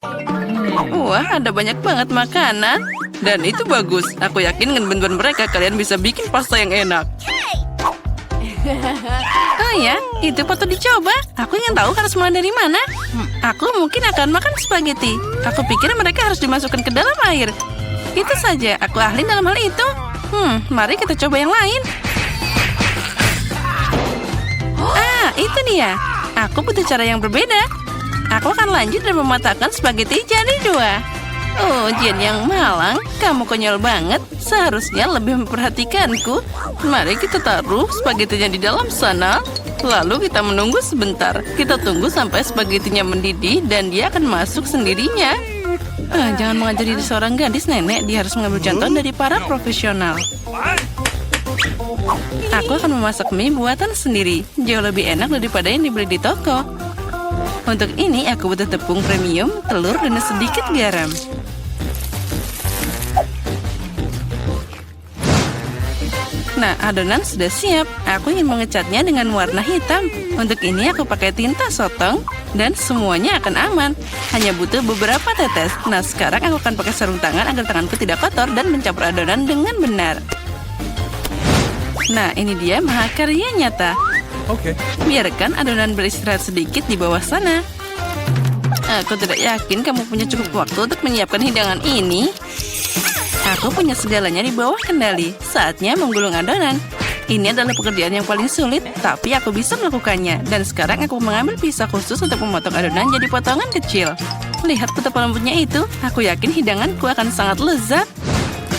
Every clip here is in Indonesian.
Wah, ada banyak banget makanan. Dan itu bagus. Aku yakin dengan bantuan mereka kalian bisa bikin pasta yang enak. Oh ya, itu patut dicoba. Aku ingin tahu harus mulai dari mana. Aku mungkin akan makan spaghetti. Aku pikir mereka harus dimasukkan ke dalam air. Itu saja, aku ahli dalam hal itu. Mari kita coba yang lain. Ah, itu dia. Aku butuh cara yang berbeda. Aku akan lanjut dan mematahkan spaghetti jadi 2. Oh, Jen yang malang, kamu konyol banget. Seharusnya lebih memperhatikanku. Mari kita taruh spagettinya di dalam sana. Lalu kita menunggu sebentar. Kita tunggu sampai spagettinya mendidih dan dia akan masuk sendirinya. Jangan mengajari seorang gadis, nenek. Dia harus mengambil contoh dari para profesional. Aku akan memasak mie buatan sendiri. Jauh lebih enak daripada yang dibeli di toko. Untuk ini aku butuh tepung premium, telur, dan sedikit garam. Nah, adonan sudah siap. Aku ingin mengecatnya dengan warna hitam. Untuk ini aku pakai tinta sotong dan semuanya akan aman. Hanya butuh beberapa tetes. Nah, sekarang aku akan pakai sarung tangan agar tanganku tidak kotor dan mencampur adonan dengan benar. Nah, ini dia mahakarya nyata. Oke. Biarkan adonan beristirahat sedikit di bawah sana. Aku tidak yakin kamu punya cukup waktu untuk menyiapkan hidangan ini. Aku punya segalanya di bawah kendali. Saatnya menggulung adonan. Ini adalah pekerjaan yang paling sulit, tapi aku bisa melakukannya. Dan sekarang aku mengambil pisau khusus untuk memotong adonan jadi potongan kecil. Lihat betapa lembutnya itu. Aku yakin hidanganku akan sangat lezat.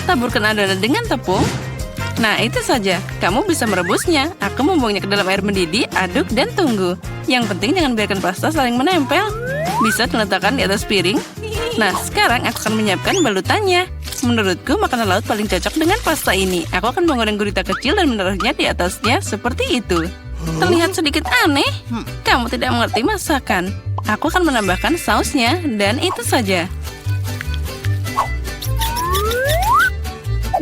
Taburkan adonan dengan tepung. Nah, itu saja. Kamu bisa merebusnya. Aku membuangnya ke dalam air mendidih, aduk, dan tunggu. Yang penting jangan biarkan pasta saling menempel. Bisa diletakkan di atas piring. Nah, sekarang aku akan menyiapkan balutannya. Menurutku, makanan laut paling cocok dengan pasta ini. Aku akan menggoreng gurita kecil dan menaruhnya di atasnya seperti itu. Terlihat sedikit aneh. Kamu tidak mengerti masakan. Aku akan menambahkan sausnya, dan itu saja.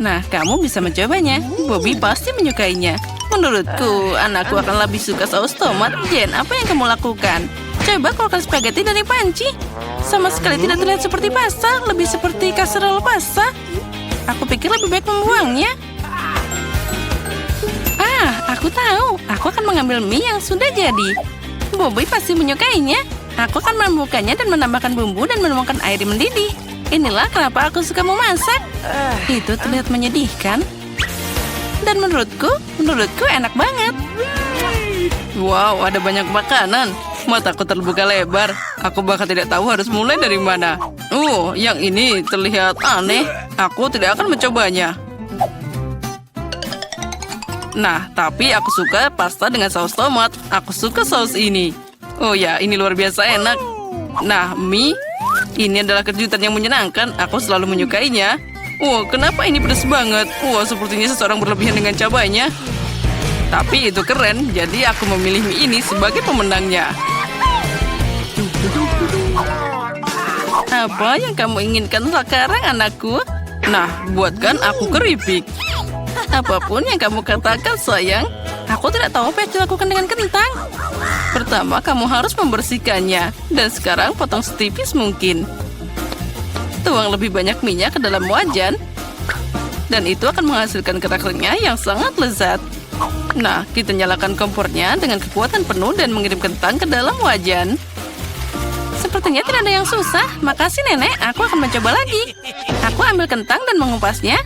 Nah, kamu bisa mencobanya. Bobby pasti menyukainya. Menurutku, anakku akan lebih suka saus tomat. Jen, apa yang kamu lakukan? Coba keluarkan spaghetti dari panci. Sama sekali tidak terlihat seperti pasta, lebih seperti kasserole pasta. Aku pikir lebih baik membuangnya. Aku tahu. Aku akan mengambil mie yang sudah jadi. Bobby pasti menyukainya. Aku akan membukanya dan menambahkan bumbu dan menuangkan air mendidih. Inilah kenapa aku suka memasak. Itu terlihat menyedihkan. Dan menurutku enak banget. Wow, ada banyak makanan. Mataku terbuka lebar. Aku bahkan tidak tahu harus mulai dari mana. Yang ini terlihat aneh. Aku tidak akan mencobanya. Nah, tapi aku suka pasta dengan saus tomat. Aku suka saus ini. Oh ya, ini luar biasa enak. Nah, mie. Ini adalah kejutan yang menyenangkan. Aku selalu menyukainya. Kenapa ini pedas banget? Sepertinya seseorang berlebihan dengan cabainya. Tapi itu keren, jadi aku memilih mie ini sebagai pemenangnya. Apa yang kamu inginkan sekarang, anakku? Nah, buatkan aku keripik. Apapun yang kamu katakan, sayang. Aku tidak tahu apa yang dilakukan dengan kentang. Pertama, kamu harus membersihkannya. Dan sekarang potong setipis mungkin. Tuang lebih banyak minyak ke dalam wajan. Dan itu akan menghasilkan kerak renyah yang sangat lezat. Nah, kita nyalakan kompornya dengan kekuatan penuh dan mengirim kentang ke dalam wajan. Sepertinya tidak ada yang susah. Makasih, Nenek. Aku akan mencoba lagi. Aku ambil kentang dan mengupasnya.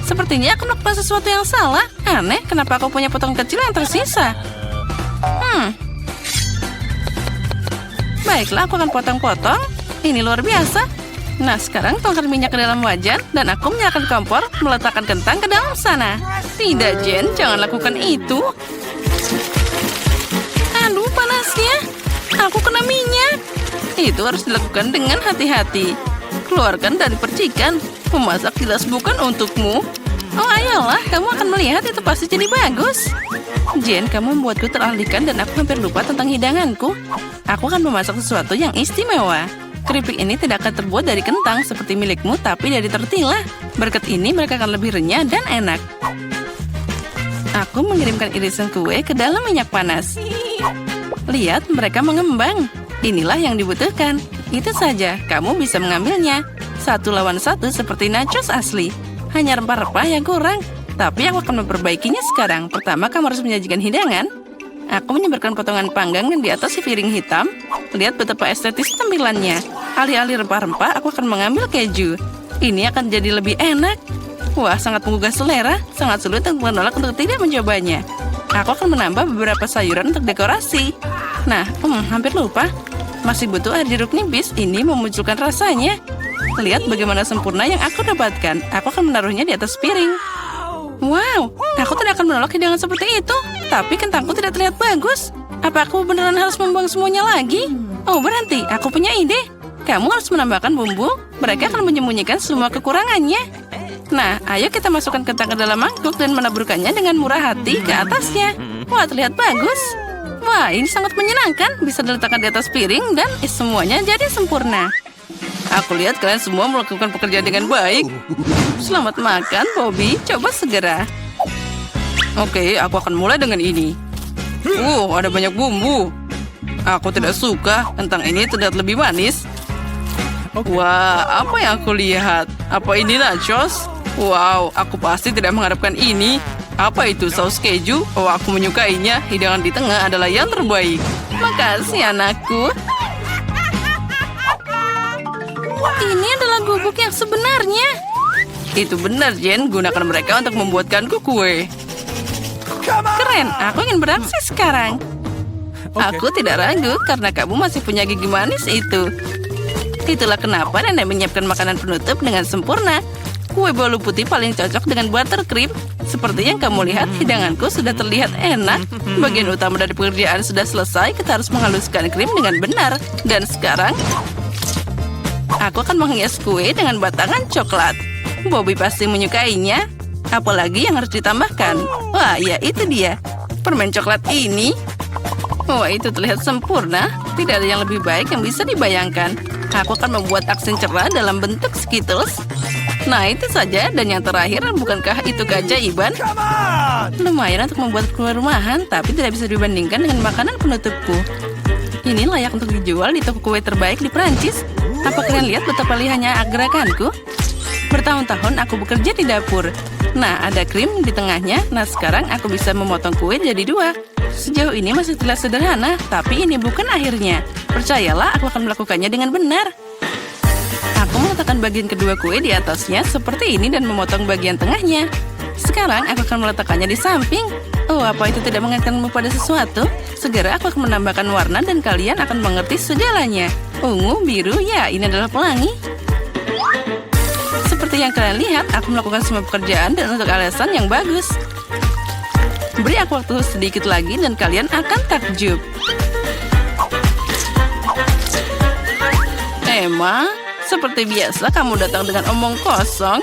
Sepertinya aku melakukan sesuatu yang salah. Aneh, kenapa aku punya potong kecil yang tersisa? Baiklah, aku akan potong-potong. Ini luar biasa. Nah, sekarang tuangkan minyak ke dalam wajan dan aku menyalakan kompor, meletakkan kentang ke dalam sana. Tidak, Jen, jangan lakukan itu. Aduh, panasnya. Aku kena minyak. Itu harus dilakukan dengan hati-hati. Keluarkan dari percikan. Memasak jelas bukan untukmu. Ayolah, kamu akan melihat itu pasti jadi bagus. Jen, kamu membuatku teralihkan dan aku hampir lupa tentang hidanganku. Aku akan memasak sesuatu yang istimewa. Keripik ini tidak akan terbuat dari kentang seperti milikmu, tapi dari tortilla. Berkat ini mereka akan lebih renyah dan enak. Aku mengirimkan irisan kue ke dalam minyak panas. Lihat, mereka mengembang. Inilah yang dibutuhkan. Itu saja, kamu bisa mengambilnya. 1 lawan 1 seperti nachos asli. Hanya rempah-rempah yang kurang. Tapi aku akan memperbaikinya sekarang. Pertama, kamu harus menyajikan hidangan. Aku menyebarkan potongan panggang di atas piring hitam. Lihat betapa estetis tampilannya. Alih-alih rempah-rempah, aku akan mengambil keju. Ini akan jadi lebih enak. Wah, sangat menggugah selera. Sangat sulit untuk menolak untuk tidak mencobanya. Aku akan menambah beberapa sayuran untuk dekorasi. Nah, hampir lupa. Masih butuh air jeruk nipis. Ini memunculkan rasanya. Lihat bagaimana sempurna yang aku dapatkan. Aku akan menaruhnya di atas piring. Wow, aku tidak akan menolak hidangan seperti itu. Tapi kentangku tidak terlihat bagus. Apa aku beneran harus membuang semuanya lagi? Oh, berhenti. Aku punya ide. Kamu harus menambahkan bumbu. Mereka akan menyembunyikan semua kekurangannya. Nah, ayo kita masukkan kentang ke dalam mangkuk dan menaburkannya dengan murah hati ke atasnya. Wah, terlihat bagus. Wah, ini sangat menyenangkan. Bisa diletakkan di atas piring dan semuanya jadi sempurna. Aku lihat kalian semua melakukan pekerjaan dengan baik. Selamat makan, Bobby. Coba segera. Oke, aku akan mulai dengan ini. Ada banyak bumbu. Aku tidak suka. Kentang ini terlihat lebih manis. Wah, apa yang aku lihat? Apa ini nachos? Wow, aku pasti tidak mengharapkan ini. Apa itu saus keju? Oh, aku menyukainya. Hidangan di tengah adalah yang terbaik. Makasih, anakku. Ini adalah gubuk yang sebenarnya. Itu benar, Jen. Gunakan mereka untuk membuatkanku kue. Keren, aku ingin beraksi sekarang. Aku tidak ragu karena kamu masih punya gigi manis itu. Itulah kenapa nenek menyiapkan makanan penutup dengan sempurna. Kue bolu putih paling cocok dengan buttercream. Seperti yang kamu lihat, hidanganku sudah terlihat enak. Bagian utama dari pekerjaan sudah selesai. Kita harus menghaluskan krim dengan benar. Dan sekarang, aku akan menghias kue dengan batangan coklat. Bobby pasti menyukainya. Apalagi yang harus ditambahkan? Wah, ya itu dia. Permen coklat ini. Wah, itu terlihat sempurna. Tidak ada yang lebih baik yang bisa dibayangkan. Aku akan membuat aksen cerah dalam bentuk Skittles. Nah, itu saja. Dan yang terakhir, bukankah itu keajaiban? Lumayan untuk membuat kue rumahan, tapi tidak bisa dibandingkan dengan makanan penutupku. Ini layak untuk dijual di toko kue terbaik di Prancis. Apa kalian lihat betapa lihatnya gerakanku? Bertahun-tahun aku bekerja di dapur. Nah, ada krim di tengahnya. Nah, sekarang aku bisa memotong kue jadi 2. Sejauh ini masih terlihat sederhana, tapi ini bukan akhirnya. Percayalah, aku akan melakukannya dengan benar. Aku meletakkan bagian kedua kue di atasnya seperti ini dan memotong bagian tengahnya. Sekarang aku akan meletakkannya di samping. Oh, apa itu tidak mengingatkanmu pada sesuatu? Segera aku akan menambahkan warna dan kalian akan mengerti segalanya. Ungu, biru, ya ini adalah pelangi. Seperti yang kalian lihat, aku melakukan semua pekerjaan dan untuk alasan yang bagus. Beri aku waktu sedikit lagi dan kalian akan takjub. Emma, seperti biasa kamu datang dengan omong kosong.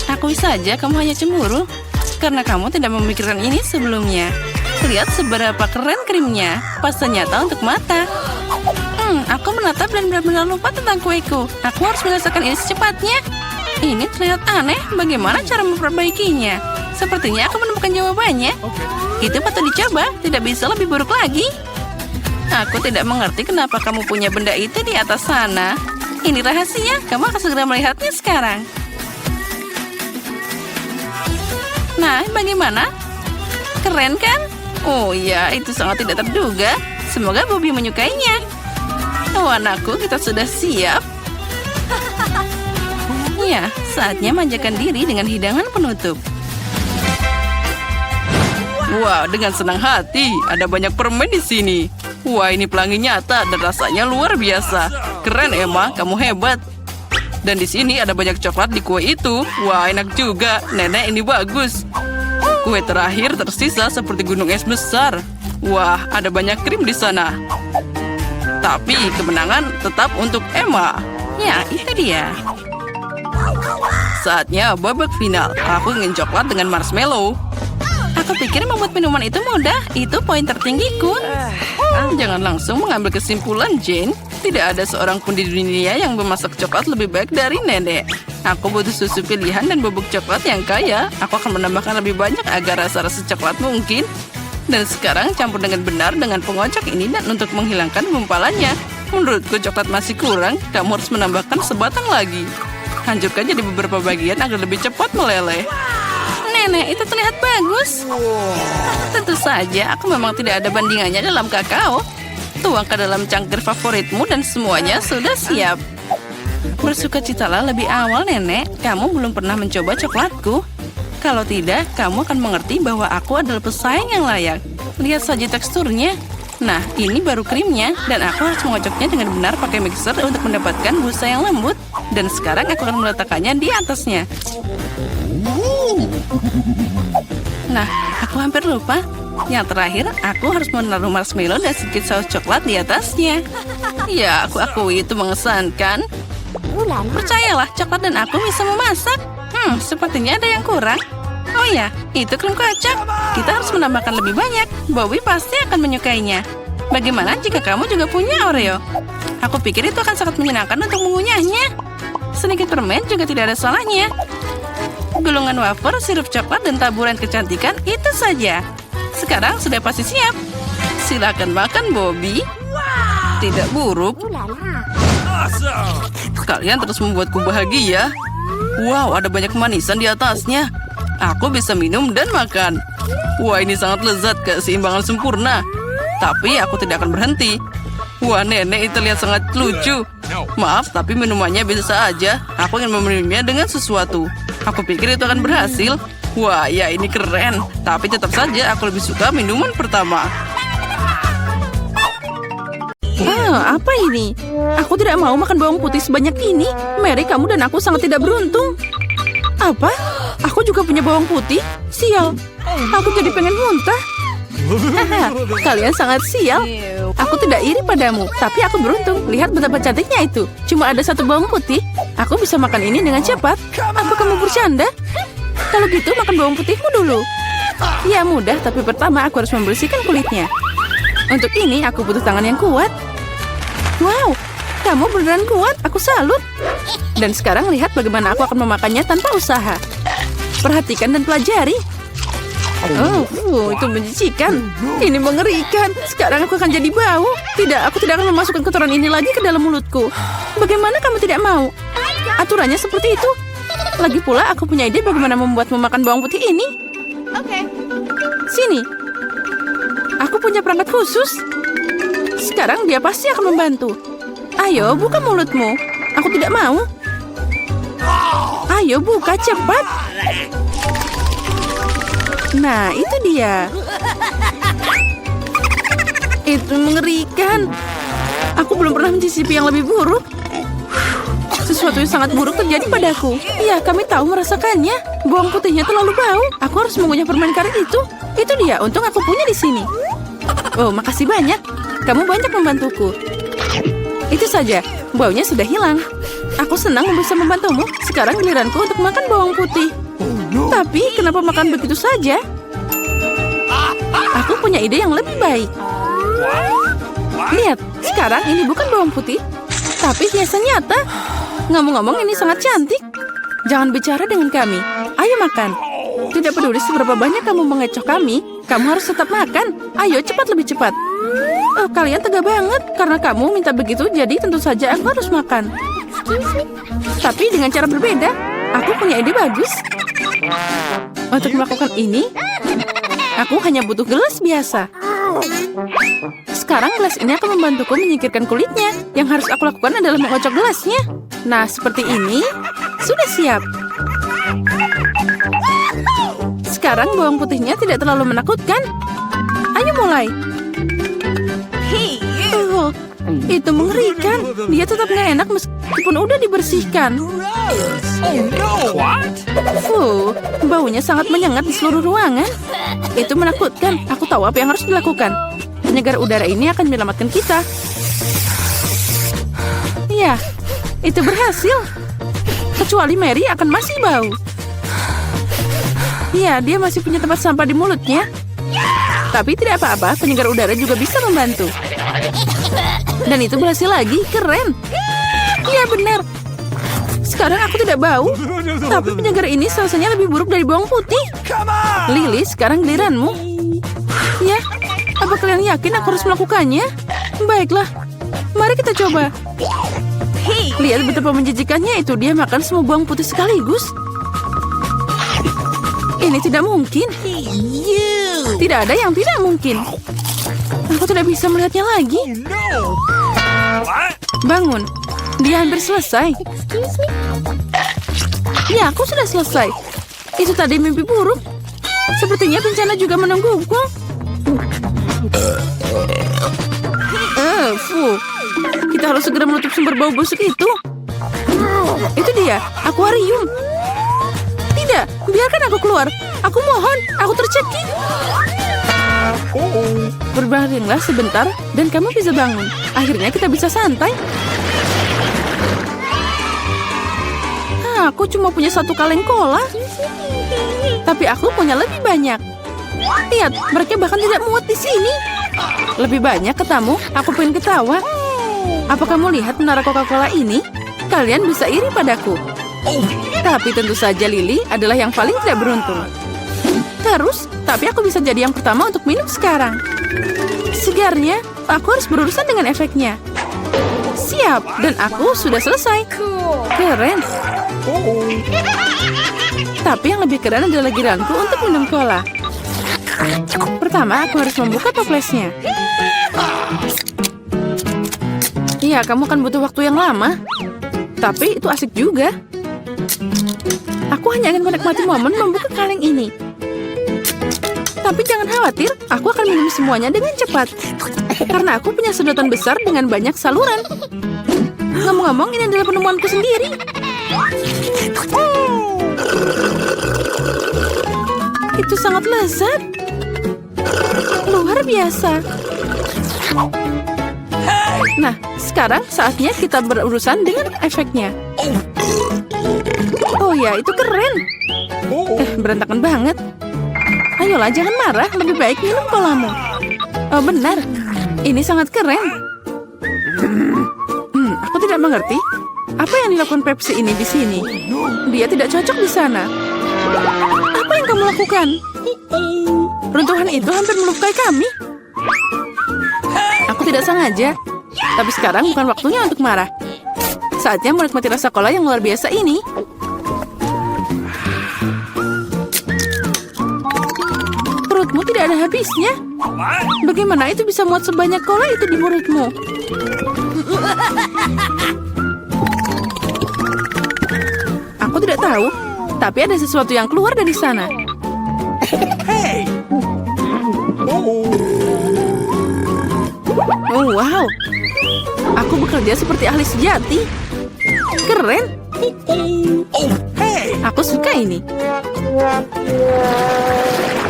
Akui saja kamu hanya cemburu karena kamu tidak memikirkan ini sebelumnya. Lihat seberapa keren krimnya. Pasta nyata untuk mata. Aku menatap dan benar-benar lupa tentang kueku. Aku harus menyelesaikan ini secepatnya. Ini terlihat aneh. Bagaimana cara memperbaikinya? Sepertinya aku menemukan jawabannya. Itu patut dicoba. Tidak bisa lebih buruk lagi. Aku tidak mengerti kenapa kamu punya benda itu di atas sana. Ini rahasia. Kamu akan segera melihatnya sekarang. Nah, bagaimana? Keren kan? Oh ya, itu sangat tidak terduga. Semoga Bobby menyukainya. Oh, anakku, kita sudah siap. Ya, saatnya manjakan diri dengan hidangan penutup. Wah, dengan senang hati. Ada banyak permen di sini. Wah, ini pelangi nyata dan rasanya luar biasa. Keren, Emma. Kamu hebat. Dan di sini ada banyak coklat di kue itu. Wah, enak juga. Nenek, ini bagus. Kue terakhir tersisa seperti gunung es besar. Wah, ada banyak krim di sana. Tapi kemenangan tetap untuk Emma. Ya, itu dia. Saatnya babak final. Aku ingin coklat dengan marshmallow. Aku pikir membuat minuman itu mudah. Itu poin tertinggiku. Jangan langsung mengambil kesimpulan, Jane. Tidak ada seorang pun di dunia yang memasak coklat lebih baik dari nenek. Aku butuh susu pilihan dan bubuk coklat yang kaya. Aku akan menambahkan lebih banyak agar rasa-rasa coklat mungkin. Dan sekarang campur dengan benar dengan pengocok ini dan untuk menghilangkan gumpalannya. Menurutku coklat masih kurang, kamu harus menambahkan sebatang lagi. Hancurkan jadi beberapa bagian agar lebih cepat meleleh. Nenek, itu terlihat bagus. Tentu saja, aku memang tidak ada bandingannya dalam kakao. Tuang ke dalam cangkir favoritmu dan semuanya sudah siap. Bersukacitalah lebih awal, Nenek. Kamu belum pernah mencoba coklatku. Kalau tidak, kamu akan mengerti bahwa aku adalah pesaing yang layak. Lihat saja teksturnya. Nah, ini baru krimnya, dan aku harus mengocoknya dengan benar pakai mixer untuk mendapatkan busa yang lembut. Dan sekarang aku akan meletakkannya di atasnya. Nah, aku hampir lupa. Yang terakhir, aku harus menaruh marshmallow dan sedikit saus coklat di atasnya. Ya, aku akui itu mengesankan. Percayalah, coklat dan aku bisa memasak. Sepertinya ada yang kurang. Oh ya, itu krim kocok. Kita harus menambahkan lebih banyak. Bobby pasti akan menyukainya. Bagaimana jika kamu juga punya Oreo? Aku pikir itu akan sangat menyenangkan untuk mengunyahnya. Sedikit permen juga tidak ada salahnya. Gulungan wafer, sirup coklat, dan taburan kecantikan itu saja. Sekarang sudah pasti siap. Silakan makan, Bobby. Tidak buruk. Kalian terus membuatku bahagia. Wow, ada banyak kemanisan di atasnya. Aku bisa minum dan makan. Wah, ini sangat lezat, keseimbangan sempurna. Tapi aku tidak akan berhenti. Wah, nenek itu lihat sangat lucu. Maaf, tapi minumannya biasa aja. Aku ingin meminumnya dengan sesuatu. Aku pikir itu akan berhasil. Wah, ya ini keren. Tapi tetap saja aku lebih suka minuman pertama. Apa ini? Aku tidak mau makan bawang putih sebanyak ini. Mary, kamu dan aku sangat tidak beruntung. Apa? Aku juga punya bawang putih? Sial. Aku jadi pengen muntah. Kalian sangat sial. Aku tidak iri padamu, tapi aku beruntung. Lihat betapa cantiknya itu. Cuma ada satu bawang putih. Aku bisa makan ini dengan cepat. Apa kamu bercanda? Kalau gitu, makan bawang putihmu dulu. Ya, mudah, tapi pertama aku harus membersihkan kulitnya. Untuk ini, aku butuh tangan yang kuat. Wow, kamu beneran kuat. Aku salut. Dan sekarang lihat bagaimana aku akan memakannya tanpa usaha. Perhatikan dan pelajari. Itu menjijikan. Ini mengerikan. Sekarang aku akan jadi bau. Tidak, aku tidak akan memasukkan kotoran ini lagi ke dalam mulutku. Bagaimana kamu tidak mau? Aturannya seperti itu. Lagi pula, aku punya ide bagaimana membuatmu makan bawang putih ini. Sini. Aku punya perangkat khusus. Sekarang dia pasti akan membantu. Ayo, buka mulutmu. Aku tidak mau. Ayo, buka cepat. Nah, itu dia. Itu mengerikan. Aku belum pernah mencicipi yang lebih buruk. Sesuatu yang sangat buruk terjadi padaku. Iya, kami tahu merasakannya. Bawang putihnya terlalu bau. Aku harus mengunyah permen karet itu. Itu dia, untung aku punya di sini. Oh, makasih banyak. Kamu banyak membantuku. Itu saja, baunya sudah hilang. Aku senang bisa membantumu. Sekarang giliranku untuk makan bawang putih. Tapi, kenapa makan begitu saja? Aku punya ide yang lebih baik. Lihat, sekarang ini bukan bawang putih, tapi hiasan nyata. Ngomong-ngomong, ini sangat cantik. Jangan bicara dengan kami. Ayo makan. Tidak peduli seberapa banyak kamu mengecoh kami, kamu harus tetap makan. Ayo, cepat, lebih cepat. Oh, kalian tega banget. Karena kamu minta begitu, jadi tentu saja aku harus makan. Tapi dengan cara berbeda. Aku punya ide bagus. Untuk melakukan ini, aku hanya butuh gelas biasa. Sekarang gelas ini akan membantuku menyingkirkan kulitnya. Yang harus aku lakukan adalah mengocok gelasnya. Nah, seperti ini. Sudah siap. Sekarang bawang putihnya tidak terlalu menakutkan. Ayo mulai. Itu mengerikan. Dia tetap nggak enak meskipun udah dibersihkan. Baunya sangat menyengat di seluruh ruangan. Itu menakutkan. Aku tahu apa yang harus dilakukan. Penyegar udara ini akan menyelamatkan kita. Ya, itu berhasil. Kecuali Mary akan masih bau. Ya, dia masih punya tempat sampah di mulutnya. Tapi tidak apa-apa, penyegar udara juga bisa membantu. Dan itu berhasil lagi, keren. Ya, benar. Sekarang aku tidak bau. Tapi penyegar ini rasanya lebih buruk dari bawang putih. Lily, sekarang giliranmu. Ya, apa kalian yakin aku harus melakukannya? Baiklah. Mari kita coba. Lihat betapa menjijikannya itu. Dia makan semua buang putih sekaligus. Ini tidak mungkin. Tidak ada yang tidak mungkin. Aku tidak bisa melihatnya lagi. Bangun. Dia hampir selesai. Ya, aku sudah selesai. Itu tadi mimpi buruk. Sepertinya bencana juga menungguku. Kita harus segera menutup sumber bau busuk itu. Itu dia, akuarium. Tidak, biarkan aku keluar. Aku mohon, aku tercekik. Berbaringlah sebentar dan kamu bisa bangun. Akhirnya kita bisa santai. Aku cuma punya satu kaleng cola. Tapi aku punya lebih banyak. Lihat, mereka bahkan tidak muat di sini. Lebih banyak ketamu, aku pengen ketawa. Apa kamu lihat menara Coca-Cola ini? Kalian bisa iri padaku. Tapi tentu saja Lily adalah yang paling tidak beruntung. Terus, tapi aku bisa jadi yang pertama untuk minum sekarang. Segarnya, aku harus berurusan dengan efeknya. Siap, dan aku sudah selesai. Keren. Tapi yang lebih keren adalah giliranku untuk minum cola. Pertama, aku harus membuka toplesnya. Iya, kamu akan butuh waktu yang lama. Tapi itu asik juga. Aku hanya ingin menikmati momen membuka kaleng ini. Tapi jangan khawatir, aku akan minum semuanya dengan cepat. Karena aku punya sedotan besar dengan banyak saluran. Ngomong-ngomong, ini adalah penemuanku sendiri. Itu sangat lezat. Luar biasa. Nah, sekarang saatnya kita berurusan dengan efeknya. Oh ya, itu keren. Berantakan banget. Ayolah, jangan marah. Lebih baik minum colamu. Oh, benar. Ini sangat keren. Aku tidak mengerti. Apa yang dilakukan Pepsi ini di sini? Dia tidak cocok di sana. Apa yang kamu lakukan? Runtuhan itu hampir melukai kami. Aku tidak sengaja. Tapi sekarang bukan waktunya untuk marah. Saatnya menikmati rasa cola yang luar biasa ini. Perutmu tidak ada habisnya. Bagaimana itu bisa muat sebanyak cola itu di mulutmu? Aku tidak tahu. Tapi ada sesuatu yang keluar dari sana. Oh, wow. Aku bekerja seperti ahli sejati. Keren. Aku suka ini.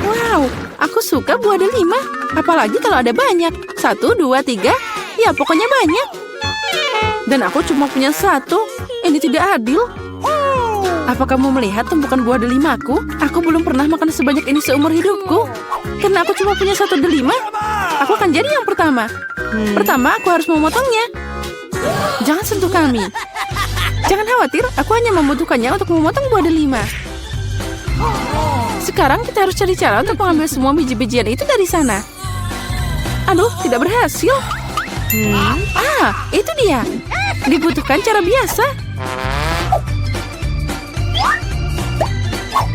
Wow, aku suka buah delima. Apalagi kalau ada banyak. 1, 2, 3. Ya, pokoknya banyak. Dan aku cuma punya 1. Ini tidak adil. Apa kamu melihat tumpukan buah delimaku? Aku belum pernah makan sebanyak ini seumur hidupku. Karena aku cuma punya 1 delima, aku akan jadi yang pertama. Pertama, aku harus memotongnya. Jangan sentuh kami. Jangan khawatir, aku hanya membutuhkannya untuk memotong buah delima. Sekarang kita harus cari cara untuk mengambil semua biji-bijian itu dari sana. Aduh, tidak berhasil. Itu dia. Dibutuhkan cara biasa.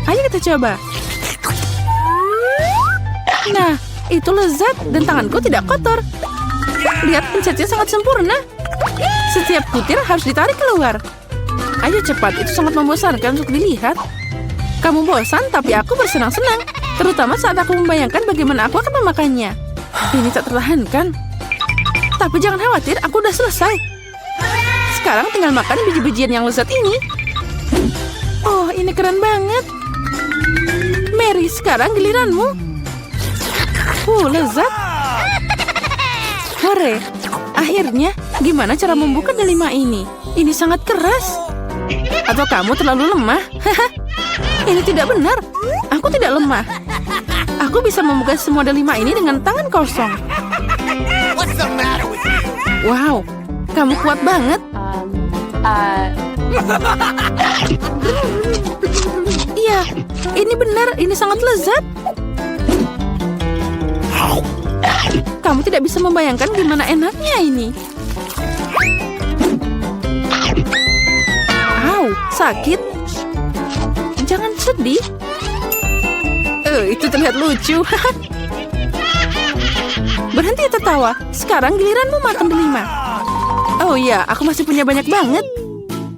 Ayo kita coba. Nah, itu lezat dan tanganku tidak kotor. Lihat, pencetnya sangat sempurna. Setiap butir harus ditarik keluar. Ayo cepat, itu sangat membosankan untuk dilihat. Kamu bosan, tapi aku bersenang-senang. Terutama saat aku membayangkan bagaimana aku akan memakannya. Ini tak tertahankan. Tapi jangan khawatir, aku udah selesai. Sekarang tinggal makan biji-bijian yang lezat ini. Oh, ini keren banget. Mary, sekarang giliranmu. Lezat. Hore. Akhirnya, gimana cara membuka delima ini? Ini sangat keras. Atau kamu terlalu lemah? Ini tidak benar. Aku tidak lemah. Aku bisa membuka semua delima ini dengan tangan kosong. Wow, kamu kuat banget. Iya, ini benar. Ini sangat lezat. Kamu tidak bisa membayangkan gimana enaknya ini. Sakit? Jangan sedih. Itu terlihat lucu. Berhenti tertawa. Sekarang giliranmu makan delima. Oh iya, aku masih punya banyak banget.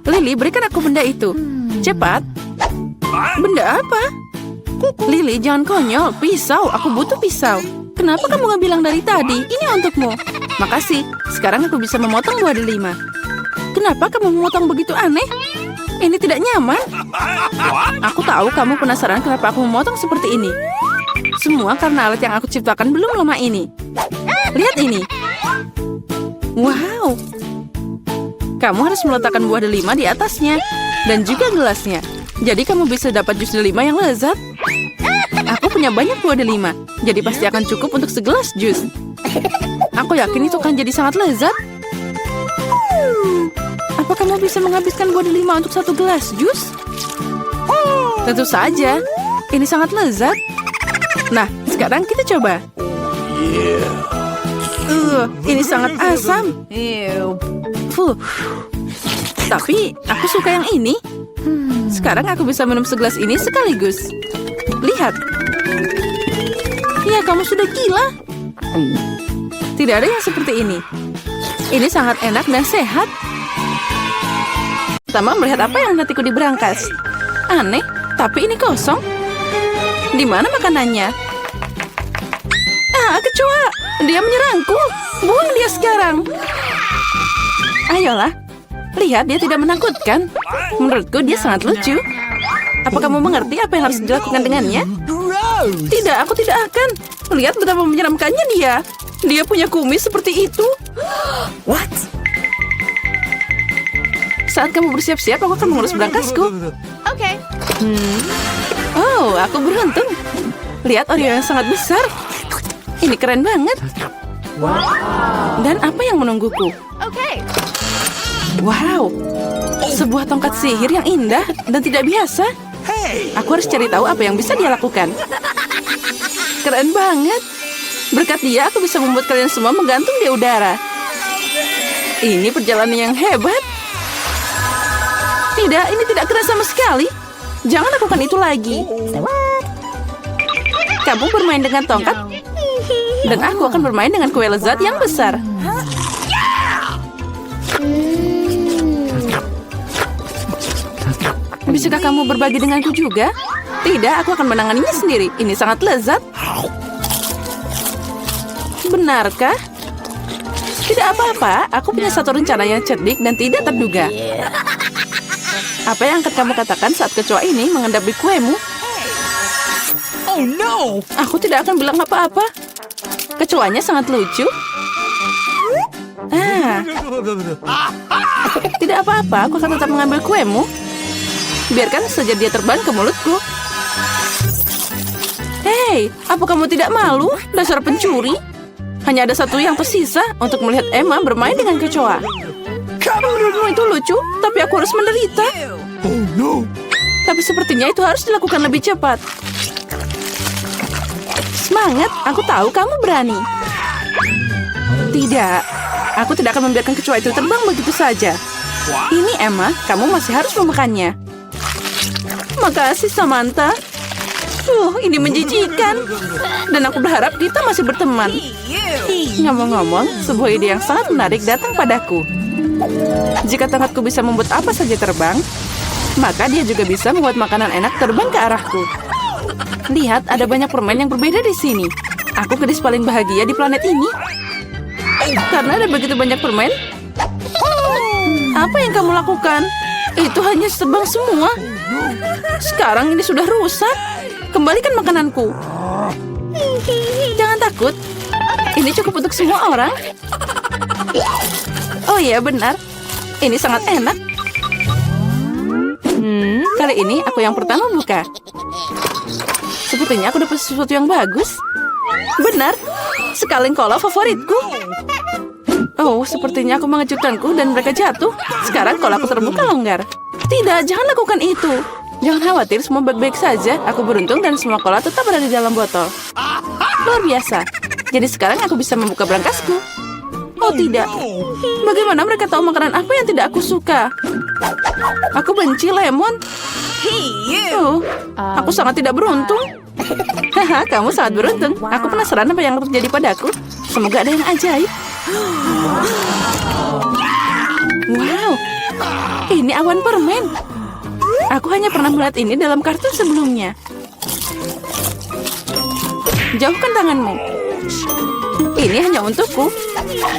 Lily, berikan aku benda itu. Cepat. Benda apa? Lily, jangan konyol. Pisau, aku butuh pisau. Kenapa kamu nggak bilang dari tadi? Ini untukmu. Makasih. Sekarang aku bisa memotong buah delima. Kenapa kamu memotong begitu aneh? Ini tidak nyaman. Aku tahu kamu penasaran kenapa aku memotong seperti ini. Semua karena alat yang aku ciptakan belum lama ini. Lihat ini. Wow. Kamu harus meletakkan buah delima di atasnya. Dan juga gelasnya. Jadi kamu bisa dapat jus delima yang lezat. Aku punya banyak buah delima. Jadi pasti akan cukup untuk segelas jus. Aku yakin itu akan jadi sangat lezat. Apa kamu bisa menghabiskan buah delima untuk satu gelas jus? Tentu saja. Ini sangat lezat. Nah, sekarang kita coba. Ini sangat asam. Tapi aku suka yang ini. Sekarang aku bisa minum segelas ini sekaligus. Lihat. Ya, kamu sudah gila. Tidak ada yang seperti ini. Ini sangat enak dan sehat. Pertama melihat apa yang hatiku di berangkas. Aneh, tapi ini kosong. Di mana makanannya? Kecoa! Dia menyerangku. Buang dia sekarang. Ayolah. Lihat, dia tidak menakutkan. Menurutku dia sangat lucu. Apa kamu mengerti apa yang harus dilakukan dengannya? Tidak, aku tidak akan. Lihat betapa menyeramkannya dia. Dia punya kumis seperti itu. What? Saat kamu bersiap-siap, aku akan mengurus berangkasku. Oke. Oh, aku beruntung. Lihat Oreo yang sangat besar. Ini keren banget. Dan apa yang menungguku? Wow, sebuah tongkat sihir yang indah dan tidak biasa. Aku harus cari tahu apa yang bisa dia lakukan. Keren banget. Berkat dia, aku bisa membuat kalian semua menggantung di udara. Ini perjalanan yang hebat. Tidak, ini tidak keras sama sekali. Jangan lakukan itu lagi. Kamu bermain dengan tongkat, dan aku akan bermain dengan kue lezat yang besar. Bisakah kamu berbagi denganku juga? Tidak, aku akan menanganinya sendiri. Ini sangat lezat. Benarkah? Tidak apa-apa, aku punya satu rencana yang cerdik dan tidak terduga. Apa yang akan kamu katakan saat kecoa ini mengendap di kuemu? Oh no! Aku tidak akan bilang apa-apa. Kecoanya sangat lucu. Tidak apa-apa, aku akan tetap mengambil kuemu. Biarkan saja dia terbang ke mulutku. Hei, apa kamu tidak malu? Dasar pencuri. Hanya ada satu yang tersisa untuk melihat Emma bermain dengan kecoa. Menurutmu itu lucu, tapi aku harus menderita. Oh no. Tapi sepertinya itu harus dilakukan lebih cepat. Semangat, aku tahu kamu berani. Tidak, aku tidak akan membiarkan kecoa itu terbang begitu saja. Ini Emma, kamu masih harus memakannya. Makasih Samantha. Ini menjijikan. Dan aku berharap kita masih berteman. Ngomong-ngomong, sebuah ide yang sangat menarik datang padaku. Jika tongkatku bisa membuat apa saja terbang, maka dia juga bisa membuat makanan enak terbang ke arahku. Lihat, ada banyak permen yang berbeda di sini. Aku gadis paling bahagia di planet ini. Karena ada begitu banyak permen. Apa yang kamu lakukan? Itu hanya terbang semua. Sekarang ini sudah rusak. Kembalikan makananku. Jangan takut. Ini cukup untuk semua orang. Oh iya, benar. Ini sangat enak. Kali ini aku yang pertama buka. Sepertinya aku dapat sesuatu yang bagus. Benar. Sekaleng kola favoritku. Oh, sepertinya aku mengejutkanku dan mereka jatuh. Sekarang kola aku terbuka longgar. Tidak, jangan lakukan itu. Jangan khawatir, semua baik-baik saja. Aku beruntung dan semua kola tetap ada di dalam botol. Luar biasa. Jadi sekarang aku bisa membuka berangkasku. Oh tidak. Bagaimana mereka tahu makanan apa yang tidak aku suka? Aku benci lemon. Oh, aku sangat tidak beruntung. Haha, kamu sangat beruntung. Aku penasaran apa yang terjadi padaku. Semoga ada yang ajaib. Wow, ini awan permen. Aku hanya pernah melihat ini dalam kartun sebelumnya. Jauhkan tanganmu. Ini hanya untukku.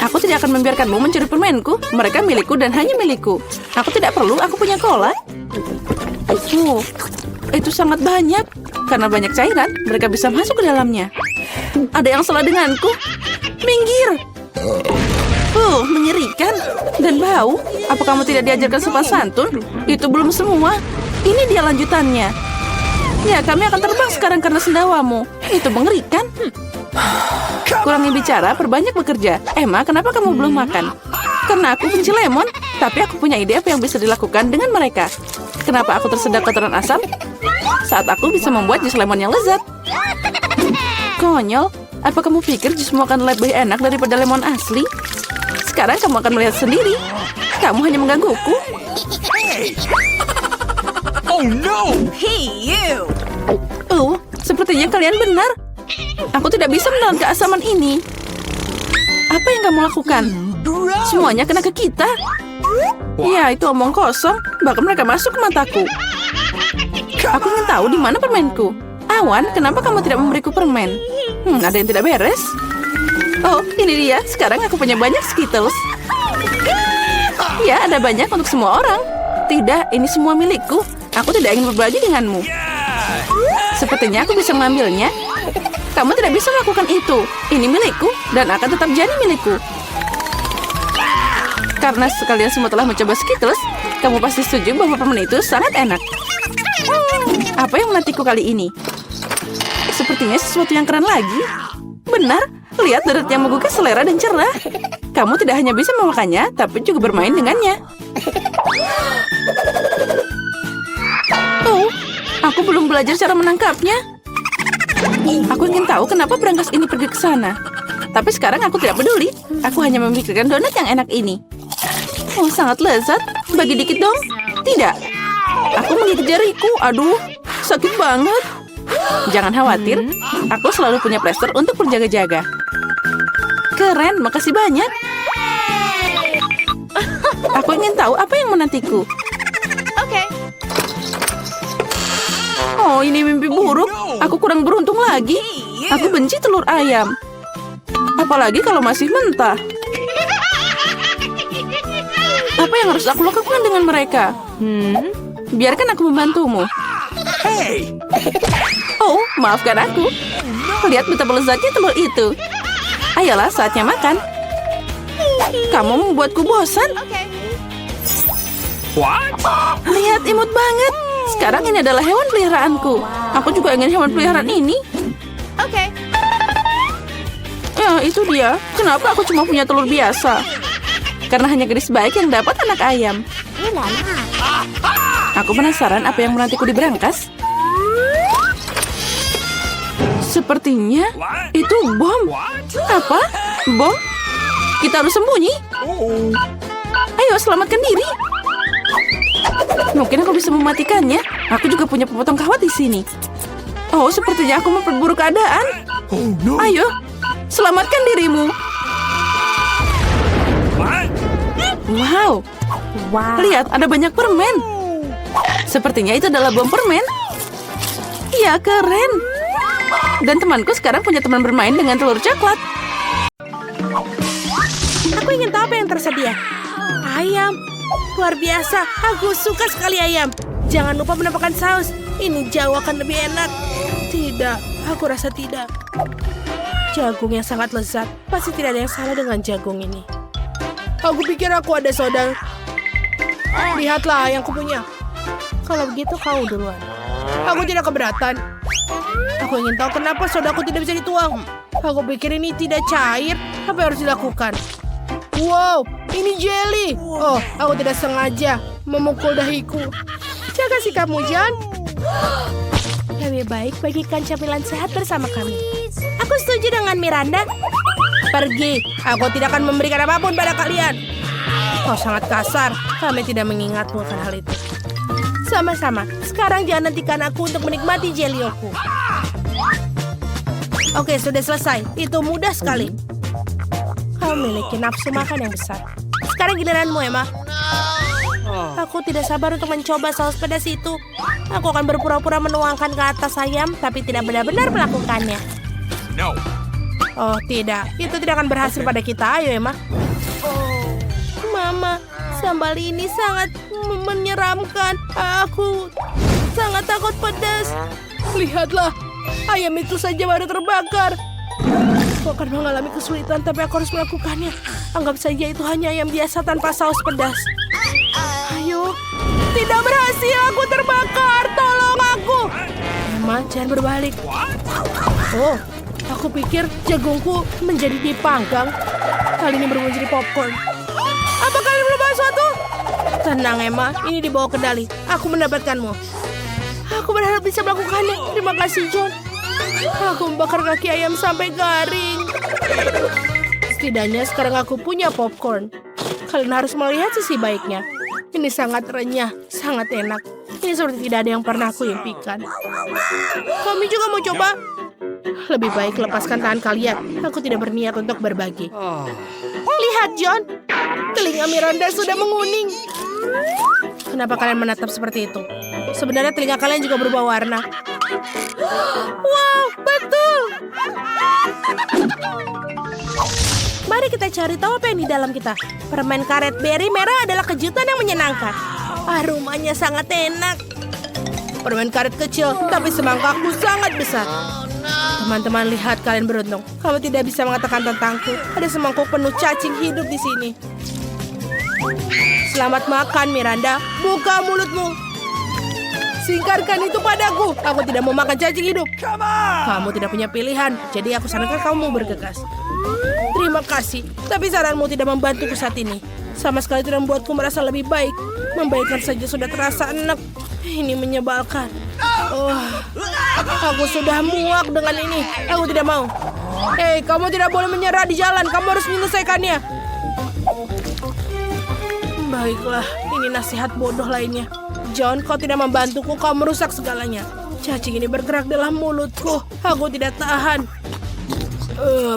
Aku tidak akan membiarkanmu mencuri permenku. Mereka milikku dan hanya milikku. Aku tidak perlu, aku punya cola. Itu sangat banyak. Karena banyak cairan, mereka bisa masuk ke dalamnya. Ada yang salah denganku. Minggir. Mengerikan. Dan bau. Apa kamu tidak diajarkan sopan santun? Itu belum semua. Ini dia lanjutannya. Ya, kami akan terbang sekarang karena sendawamu. Itu mengerikan. Kurangi bicara, perbanyak bekerja. Emma, kenapa kamu belum makan? Karena aku benci lemon. Tapi aku punya ide apa yang bisa dilakukan dengan mereka. Kenapa aku tersedak kotoran asam? Saat aku bisa membuat jus lemon yang lezat. Konyol. Apa kamu pikir jusmu akan lebih enak daripada lemon asli? Sekarang kamu akan melihat sendiri. Kamu hanya menggangguku. Oh no! Hey, you! Sepertinya kalian benar. Aku tidak bisa menelan keasaman ini. Apa yang kamu lakukan? Semuanya kena ke kita. Ya, itu omong kosong. Bahkan mereka masuk ke mataku. Aku ingin tahu di mana permenku. Awan, kenapa kamu tidak memberiku permen? Ada yang tidak beres. Oh, ini dia. Sekarang aku punya banyak Skittles. Ya, ada banyak untuk semua orang. Tidak, ini semua milikku. Aku tidak ingin berbagi denganmu. Sepertinya aku bisa mengambilnya. Kamu tidak bisa melakukan itu. Ini milikku dan akan tetap jadi milikku. Karena sekalian semua telah mencoba Skittles, kamu pasti setuju bahwa permen itu sangat enak. Apa yang menantiku kali ini? Sepertinya sesuatu yang keren lagi. Benar, lihat deret yang menggugah selera dan cerah. Kamu tidak hanya bisa memakannya, tapi juga bermain dengannya. Aku belum belajar cara menangkapnya. Aku ingin tahu kenapa berangkas ini pergi ke sana. Tapi sekarang aku tidak peduli. Aku hanya memikirkan donat yang enak ini. Sangat lezat. Bagi dikit dong. Tidak. Aku menggigit jariku. Aduh, sakit banget. Jangan khawatir. Aku selalu punya plester untuk berjaga-jaga. Keren, makasih banyak. Aku ingin tahu apa yang menantiku. Okay. Oh, ini mimpi buruk. Aku kurang beruntung lagi. Aku benci telur ayam. Apalagi kalau masih mentah. Apa yang harus aku lakukan dengan mereka? Biarkan aku membantumu. Hey! Oh, maafkan aku. Lihat betapa lezatnya telur itu. Ayolah, saatnya makan. Kamu membuatku bosan. What? Lihat, imut banget. Sekarang ini adalah hewan peliharaanku. Aku juga ingin hewan peliharaan ini. Okay. Ya, itu dia. Kenapa aku cuma punya telur biasa? Karena hanya gadis baik yang dapat anak ayam. Aku penasaran apa yang menantiku di berangkas. Sepertinya itu bom. Apa? Bom? Kita harus sembunyi. Ayo, selamatkan diri. Mungkin aku bisa mematikannya. Aku juga punya pemotong kawat di sini. Oh, sepertinya aku memperburuk keadaan. Oh no! Ayo, selamatkan dirimu. Wow. Lihat, ada banyak permen. Sepertinya itu adalah bom permen. Ya, keren. Dan temanku sekarang punya teman bermain dengan telur coklat. Aku ingin tahu apa yang tersedia. Ayam. Luar biasa. Aku suka sekali ayam. Jangan lupa menambahkan saus. Ini jauh akan lebih enak. Tidak, aku rasa tidak. Jagung yang sangat lezat. Pasti tidak ada yang salah dengan jagung ini. Aku pikir aku ada soda. Lihatlah yang kupunya. Kalau begitu kau duluan. Aku tidak keberatan. Aku ingin tahu kenapa sodaku tidak bisa dituang. Aku pikir ini tidak cair. Apa yang harus dilakukan? Wow, ini jelly. Oh, aku tidak sengaja memukul dahiku. Jaga sikapmu, John. Lebih baik bagikan camilan sehat bersama kami. Aku setuju dengan Miranda. Pergi, aku tidak akan memberikan apapun pada kalian. Kau sangat kasar, kami tidak mengingatmu akan hal itu. Sama-sama, sekarang jangan hentikan aku untuk menikmati jelioku. Oke, sudah selesai. Itu mudah sekali. Kau memiliki nafsu makan yang besar. Sekarang giliranmu, Emma. Aku tidak sabar untuk mencoba saus pedas itu. Aku akan berpura-pura menuangkan ke atas ayam, tapi tidak benar-benar melakukannya. No. Oh, tidak. Itu tidak akan berhasil pada kita. Ayo, Emma. Mama, sambal ini sangat menyeramkan. Aku sangat takut pedas. Lihatlah, ayam itu saja baru terbakar. Aku akan mengalami kesulitan, tapi aku harus melakukannya. Anggap saja itu hanya ayam biasa tanpa saus pedas. Ayo, tidak berhasil. Aku terbakar. Tolong aku. Emma, jangan berbalik. Oh, aku pikir jagungku menjadi dipanggang. Kali ini berubah menjadi popcorn. Apa kalian belum bahas sesuatu? Tenang, Emma. Ini di bawah kendali. Aku mendapatkanmu. Aku berharap bisa melakukannya. Terima kasih, John. Aku membakar kaki ayam sampai garing. Setidaknya sekarang aku punya popcorn. Kalian harus melihat sisi baiknya. Ini sangat renyah, sangat enak. Ini seperti tidak ada yang pernah aku impikan. Kami juga mau coba. Lebih baik lepaskan tangan kalian. Aku tidak berniat untuk berbagi. Lihat, John. Telinga Miranda sudah menguning. Kenapa kalian menatap seperti itu? Sebenarnya telinga kalian juga berubah warna. Wow, betul. Mari kita cari tahu apa yang di dalam kita. Permen karet berry merah adalah kejutan yang menyenangkan. Aromanya sangat enak. Permen karet kecil, tapi semangkaku sangat besar. Teman-teman, lihat, kalian beruntung. Kamu tidak bisa mengatakan tentangku. Ada semangkuk penuh cacing hidup di sini. Selamat makan, Miranda. Buka mulutmu. Singkarkan itu padaku. Aku tidak mau makan cacing hidup. Kamu tidak punya pilihan. Jadi aku sarankan kamu bergegas. Terima kasih. Tapi saranmu tidak membantuku saat ini. Sama sekali tidak membuatku merasa lebih baik. Membaikkan saja sudah terasa enak. Ini menyebalkan. Aku sudah muak dengan ini. Aku tidak mau. Hei, kamu tidak boleh menyerah di jalan. Kamu harus menyelesaikannya. Baiklah, ini nasihat bodoh lainnya. John, kau tidak membantuku. Kau merusak segalanya. Cacing ini bergerak dalam mulutku. Aku tidak tahan.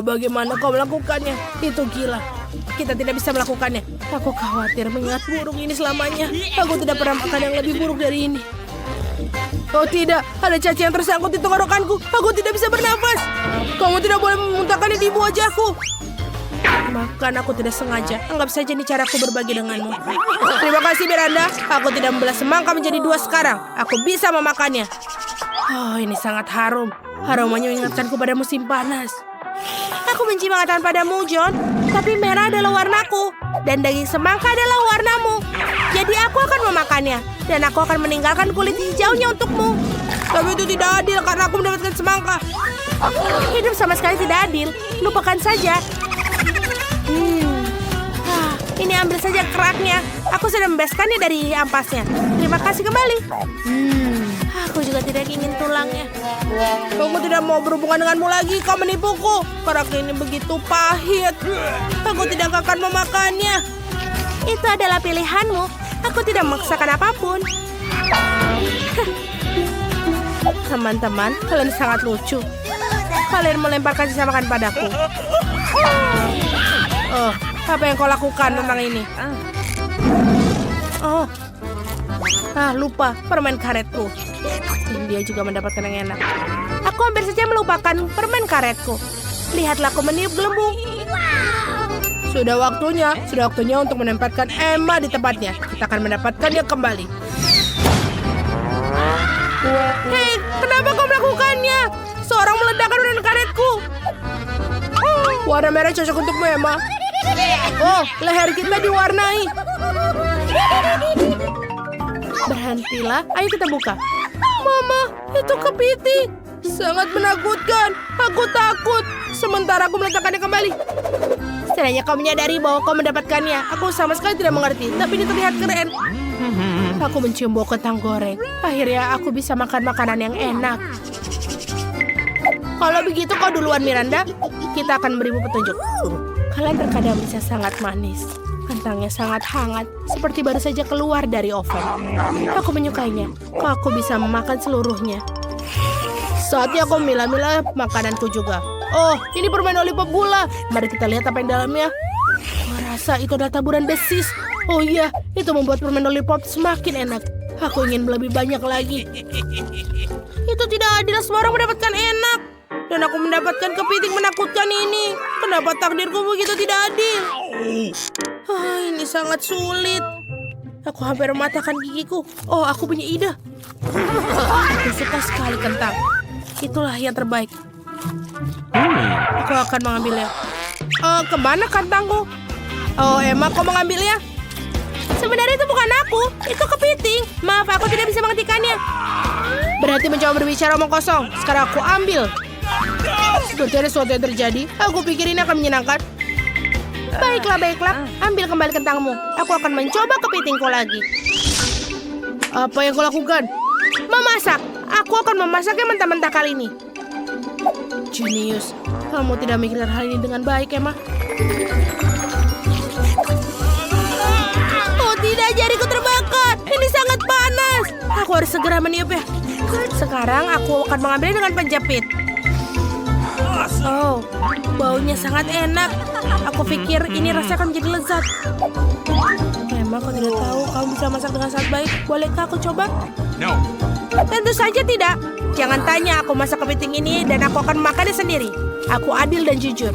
Bagaimana kau melakukannya? Itu gila. Kita tidak bisa melakukannya. Aku khawatir mengingat burung ini selamanya. Aku tidak pernah makan yang lebih buruk dari ini. Oh tidak, ada cacing yang tersangkut di tenggorokanku. Aku tidak bisa bernafas. Kamu tidak boleh memuntahkannya di wajahku. Maafkan, aku tidak sengaja. Anggap saja ini caraku berbagi denganmu. Terima kasih, Miranda. Aku tidak membelah semangka menjadi dua sekarang. Aku bisa memakannya. Oh, ini sangat harum. Aromanya mengingatkanku pada musim panas. Aku benci mengatakan padamu, John. Tapi merah adalah warnaku. Dan daging semangka adalah warnamu. Jadi aku akan memakannya. Dan aku akan meninggalkan kulit hijaunya untukmu. Tapi itu tidak adil karena aku mendapatkan semangka. Hidup sama sekali tidak adil. Lupakan saja. Ini ambil saja keraknya. Aku sudah membebaskannya dari ampasnya. Terima kasih kembali. Aku juga tidak ingin tulangnya. Aku tidak mau berhubungan denganmu lagi. Kau menipuku. Kerak ini begitu pahit. Aku tidak akan memakannya. Itu adalah pilihanmu. Aku tidak memaksakan apapun. Teman-teman, kalian sangat lucu. Kalian melemparkan sisa makan padaku. Apa yang kau lakukan tentang ini? Lupa permen karetku. Dia juga mendapatkan yang enak. Aku hampir saja melupakan permen karetku. Lihatlah, aku meniup gelembung. Sudah waktunya untuk menempatkan Emma di tempatnya. Kita akan mendapatkannya kembali. Hei, kenapa kau melakukannya? Seorang meledakkan permen karetku. Warna merah cocok untukmu, Emma. Oh, leher kita diwarnai. Berhentilah, ayo kita buka. Mama, itu kepiting. Sangat menakutkan. Aku takut. Sementara aku meletakkannya kembali. Setidaknya kau menyadari bahwa kau mendapatkannya. Aku sama sekali tidak mengerti, tapi ini terlihat keren. Aku mencium bau kentang goreng. Akhirnya aku bisa makan makanan yang enak. Kalau begitu kau duluan Miranda. Kita akan berimu petunjuk. Kalian terkadang bisa sangat manis. Kentangnya sangat hangat, seperti baru saja keluar dari oven. Aku menyukainya. Aku bisa memakan seluruhnya. Saatnya aku memilah-milah makananku juga. Oh, ini permen lollipop gula. Mari kita lihat apa yang dalamnya. Aku rasa itu adalah taburan desis. Oh iya, itu membuat permen lollipop semakin enak. Aku ingin lebih banyak lagi. Itu tidak adil, semua orang mendapatkan enak. Dan aku mendapatkan kepiting menakutkan ini. Kenapa takdirku begitu tidak adil? Ini sangat sulit. Aku hampir mematahkan gigiku. Oh, aku punya ide. Aku suka sekali kentang. Itulah yang terbaik. Aku akan mengambilnya. Kemana kentangku? Oh, Emma, kau mengambilnya? Sebenarnya itu bukan aku, itu kepiting. Maaf, aku tidak bisa menghentikannya. Berarti mencoba berbicara omong kosong. Sekarang aku ambil. Seperti ada sesuatu yang terjadi. Aku pikir ini akan menyenangkan. Baiklah. Ambil kembali kentangmu. Aku akan mencoba kepitingku lagi. Apa yang kau lakukan? Memasak. Aku akan memasaknya mentah-mentah kali ini. Jenius. Kamu tidak memikirkan hal ini dengan baik, Emma. Oh tidak, jariku terbakar. Ini sangat panas. Aku harus segera meniupnya. Sekarang aku akan mengambilnya dengan penjepit. Oh, baunya sangat enak. Aku pikir ini rasa akan menjadi lezat. Emma, kau tidak tahu kamu bisa masak dengan sangat baik. Bolehkah aku coba? No. Tentu saja tidak. Jangan tanya, aku masak kepiting ini dan aku akan makannya sendiri. Aku adil dan jujur.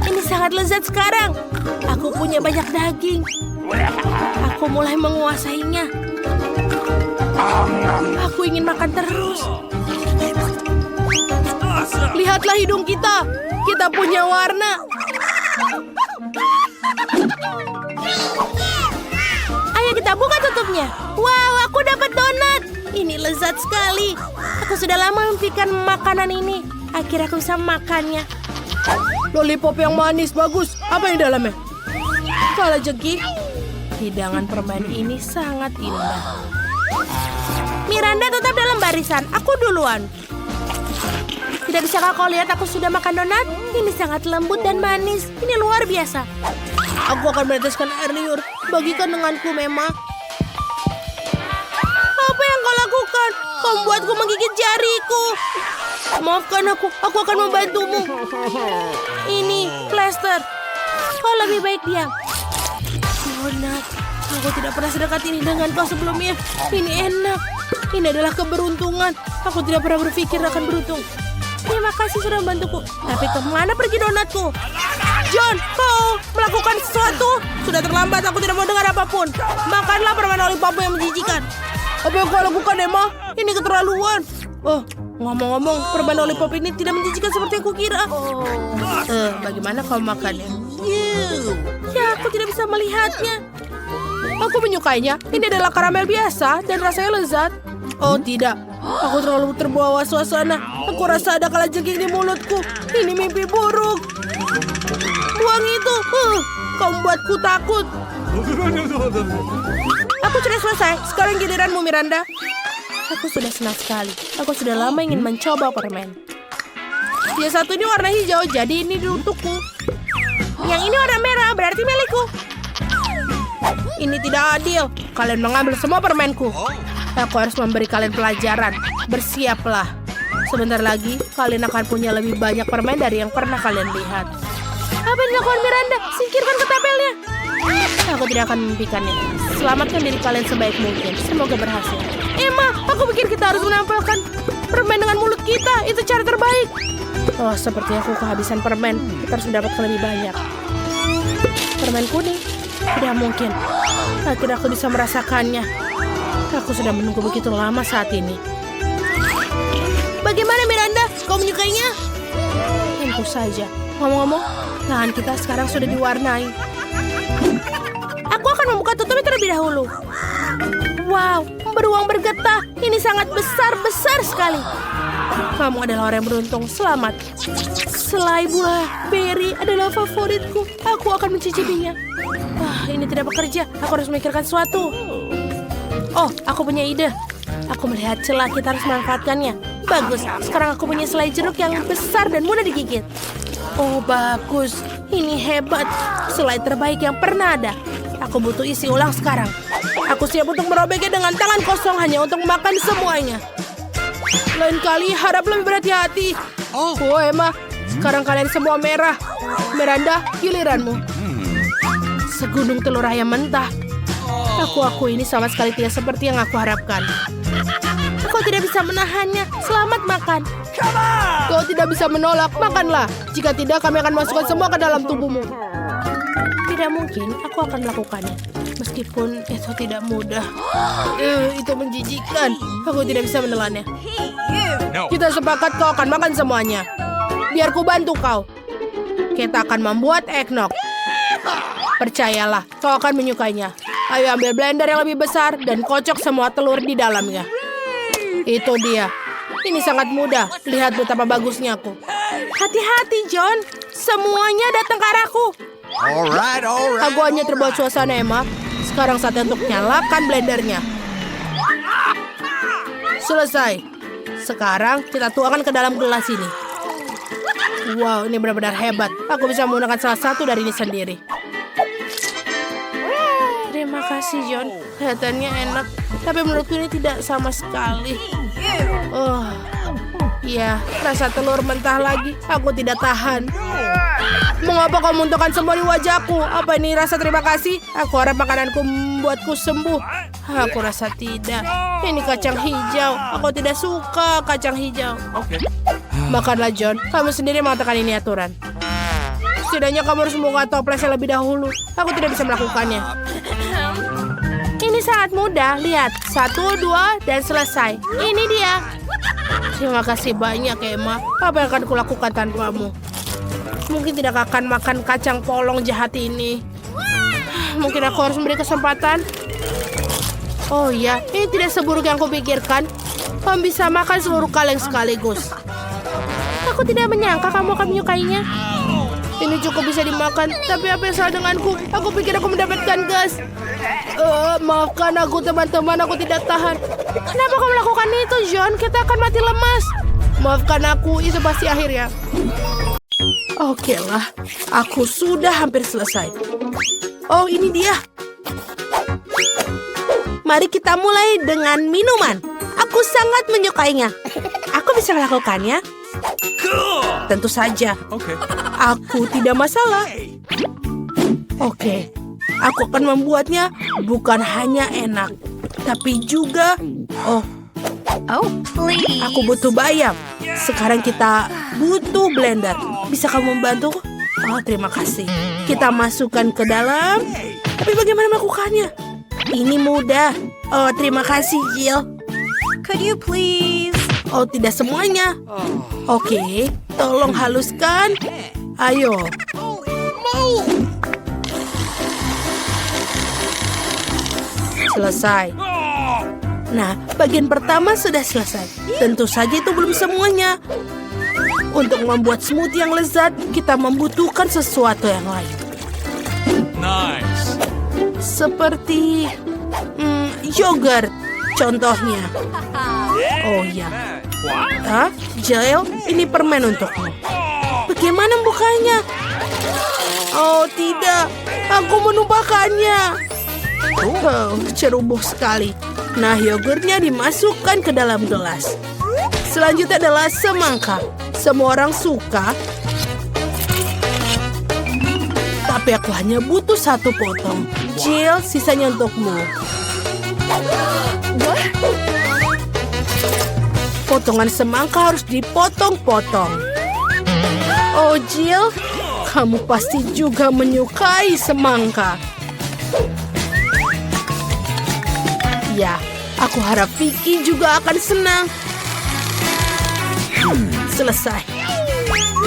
Ini sangat lezat sekarang. Aku punya banyak daging. Aku mulai menguasainya. Aku ingin makan terus. Lihatlah hidung kita. Kita punya warna. Ayo kita buka tutupnya. Wow, aku dapat donat. Ini lezat sekali. Aku sudah lama memimpikan makanan ini. Akhirnya aku bisa makannya. Lollipop yang manis, bagus. Apa yang dalamnya? Kalau jeki, hidangan permen ini sangat indah. Miranda tetap dalam barisan. Aku duluan. Tidak bisakah kau lihat aku sudah makan donat? Ini sangat lembut dan manis. Ini luar biasa. Aku akan meneteskan air liur. Bagikan denganku, Mema. Apa yang kau lakukan? Kau membuatku menggigit jariku. Maafkan aku akan membantumu. Ini plester. Kau lebih baik diam. Donat, aku tidak pernah sedekat ini dengan kau sebelumnya. Ini enak. Ini adalah keberuntungan. Aku tidak pernah berpikir akan beruntung. Terima kasih sudah membantuku. Tapi kemana pergi donatku? John, kau melakukan sesuatu. Sudah terlambat, aku tidak mau dengar apapun. Makanlah permen lollipop yang menjijikan. Apa yang kau lakukan, Emma? Ini keterlaluan. Oh, ngomong-ngomong, permen lollipop ini tidak menjijikan seperti yang kukira. Bagaimana kau makannya? Ya, aku tidak bisa melihatnya. Aku menyukainya. Ini adalah karamel biasa dan rasanya lezat. Oh tidak, aku terlalu terbawa suasana. Aku rasa ada kalajengking di mulutku. Ini mimpi buruk. Buang itu. Kau membuatku takut. Aku sudah selesai. Sekarang giliranmu, Miranda. Aku sudah senang sekali. Aku sudah lama ingin mencoba permen. Yang satu ini warna hijau, jadi ini untukku. Yang ini warna merah, berarti milikku. Ini tidak adil. Kalian mengambil semua permenku. Aku harus memberi kalian pelajaran. Bersiaplah. Sebentar lagi, kalian akan punya lebih banyak permen dari yang pernah kalian lihat. Apa yang dilakukan Miranda? Singkirkan ketapelnya. Aku tidak akan memimpikannya. Selamatkan diri kalian sebaik mungkin. Semoga berhasil. Emma, aku pikir kita harus menampilkan permen dengan mulut kita. Itu cara terbaik. Oh, seperti aku kehabisan permen. Kita harus mendapatkan lebih banyak. Permen kuning. Tidak mungkin. Akhirnya aku bisa merasakannya. Aku sudah menunggu begitu lama saat ini. Bagaimana Miranda? Kau menyukainya? Tentu saja. Ngomong-ngomong, tangan kita sekarang sudah diwarnai. Aku akan membuka tutupnya terlebih dahulu. Wow, beruang bergetah. Ini sangat besar sekali. Kamu adalah orang yang beruntung. Selamat. Selai buah beri adalah favoritku. Aku akan mencicipinya. Ini tidak bekerja. Aku harus memikirkan sesuatu. Oh, aku punya ide. Aku melihat celah, kita harus memanfaatkannya. Bagus, sekarang aku punya selai jeruk yang besar dan mudah digigit. Oh, bagus. Ini hebat. Selai terbaik yang pernah ada. Aku butuh isi ulang sekarang. Aku siap untuk merobeknya dengan tangan kosong hanya untuk makan semuanya. Lain kali harap lebih berhati-hati. Oh, Emma. Sekarang kalian semua merah. Miranda, giliranmu. Segunung telur ayam mentah. Aku ini sama sekali tidak seperti yang aku harapkan. Kau tidak bisa menahannya. Selamat makan. Kau tidak bisa menolak. Makanlah. Jika tidak, kami akan masukkan semua ke dalam tubuhmu. Tidak mungkin. Aku akan melakukannya. Meskipun itu tidak mudah. Itu menjijikkan. Aku tidak bisa menelannya. Kita sepakat kau akan makan semuanya. Biar ku bantu kau. Kita akan membuat eggnog. Percayalah, kau akan menyukainya. Ayo ambil blender yang lebih besar dan kocok semua telur di dalamnya. Itu dia. Ini sangat mudah. Lihat betapa bagusnya aku. Hati-hati, John. Semuanya datang ke arahku. Alright. Aku hanya terbawa suasana, Emma. Sekarang saatnya untuk nyalakan blendernya. Selesai. Sekarang kita tuangkan ke dalam gelas ini. Wow, ini benar-benar hebat. Aku bisa menggunakan salah satu dari ini sendiri. Terima kasih, John. Kelihatannya enak. Tapi menurutku ini tidak sama sekali. Oh, ya, rasa telur mentah lagi. Aku tidak tahan. Mengapa kau munculkan semua di wajahku? Apa ini rasa terima kasih? Aku harap makananku membuatku sembuh. Aku rasa tidak. Ini kacang hijau. Aku tidak suka kacang hijau. Makanlah, John. Kamu sendiri mengatakan ini aturan. Setidaknya kamu harus membuka toplesnya lebih dahulu. Aku tidak bisa melakukannya. Ini sangat mudah. Lihat. 1, 2, dan selesai. Ini dia. Terima kasih banyak, Emma. Apa yang akan kulakukan tanpamu? Mungkin tidak akan makan kacang polong jahat ini. Mungkin aku harus memberi kesempatan. Oh iya, ini tidak seburuk yang kupikirkan. Kamu bisa makan seluruh kaleng sekaligus. Aku tidak menyangka kamu akan menyukainya. Ini cukup bisa dimakan, tapi apa yang salah denganku? Aku pikir aku mendapatkan gas. Maafkan aku, teman-teman, aku tidak tahan. Kenapa kamu melakukan itu, John? Kita akan mati lemas. Maafkan aku, itu pasti akhirnya. Oke lah, aku sudah hampir selesai. Oh, ini dia. Mari kita mulai dengan minuman. Aku sangat menyukainya. Aku bisa melakukannya. Tentu saja. Aku tidak masalah. Oke, aku akan membuatnya bukan hanya enak, tapi juga... Oh, please. Aku butuh bayam. Sekarang kita butuh blender. Bisa kamu membantu? Oh, terima kasih. Kita masukkan ke dalam. Tapi bagaimana melakukannya? Ini mudah. Oh, terima kasih, Jill. Could you please? Oh, tidak semuanya. Oke, tolong haluskan. Ayo. Selesai. Nah, bagian pertama sudah selesai. Tentu saja itu belum semuanya. Untuk membuat smoothie yang lezat, kita membutuhkan sesuatu yang lain. Nice. Seperti yogurt, contohnya. Oh ya. Jill, ini permen untukmu. Bagaimana membukanya? Oh tidak, aku menumpahkannya. Oh, ceroboh sekali. Nah, yogurtnya dimasukkan ke dalam gelas. Selanjutnya adalah semangka. Semua orang suka. Tapi aku hanya butuh 1 potong. Jill, sisanya untukmu. Potongan semangka harus dipotong-potong. Oh, Jill, kamu pasti juga menyukai semangka. Ya, aku harap Vicky juga akan senang. Selesai.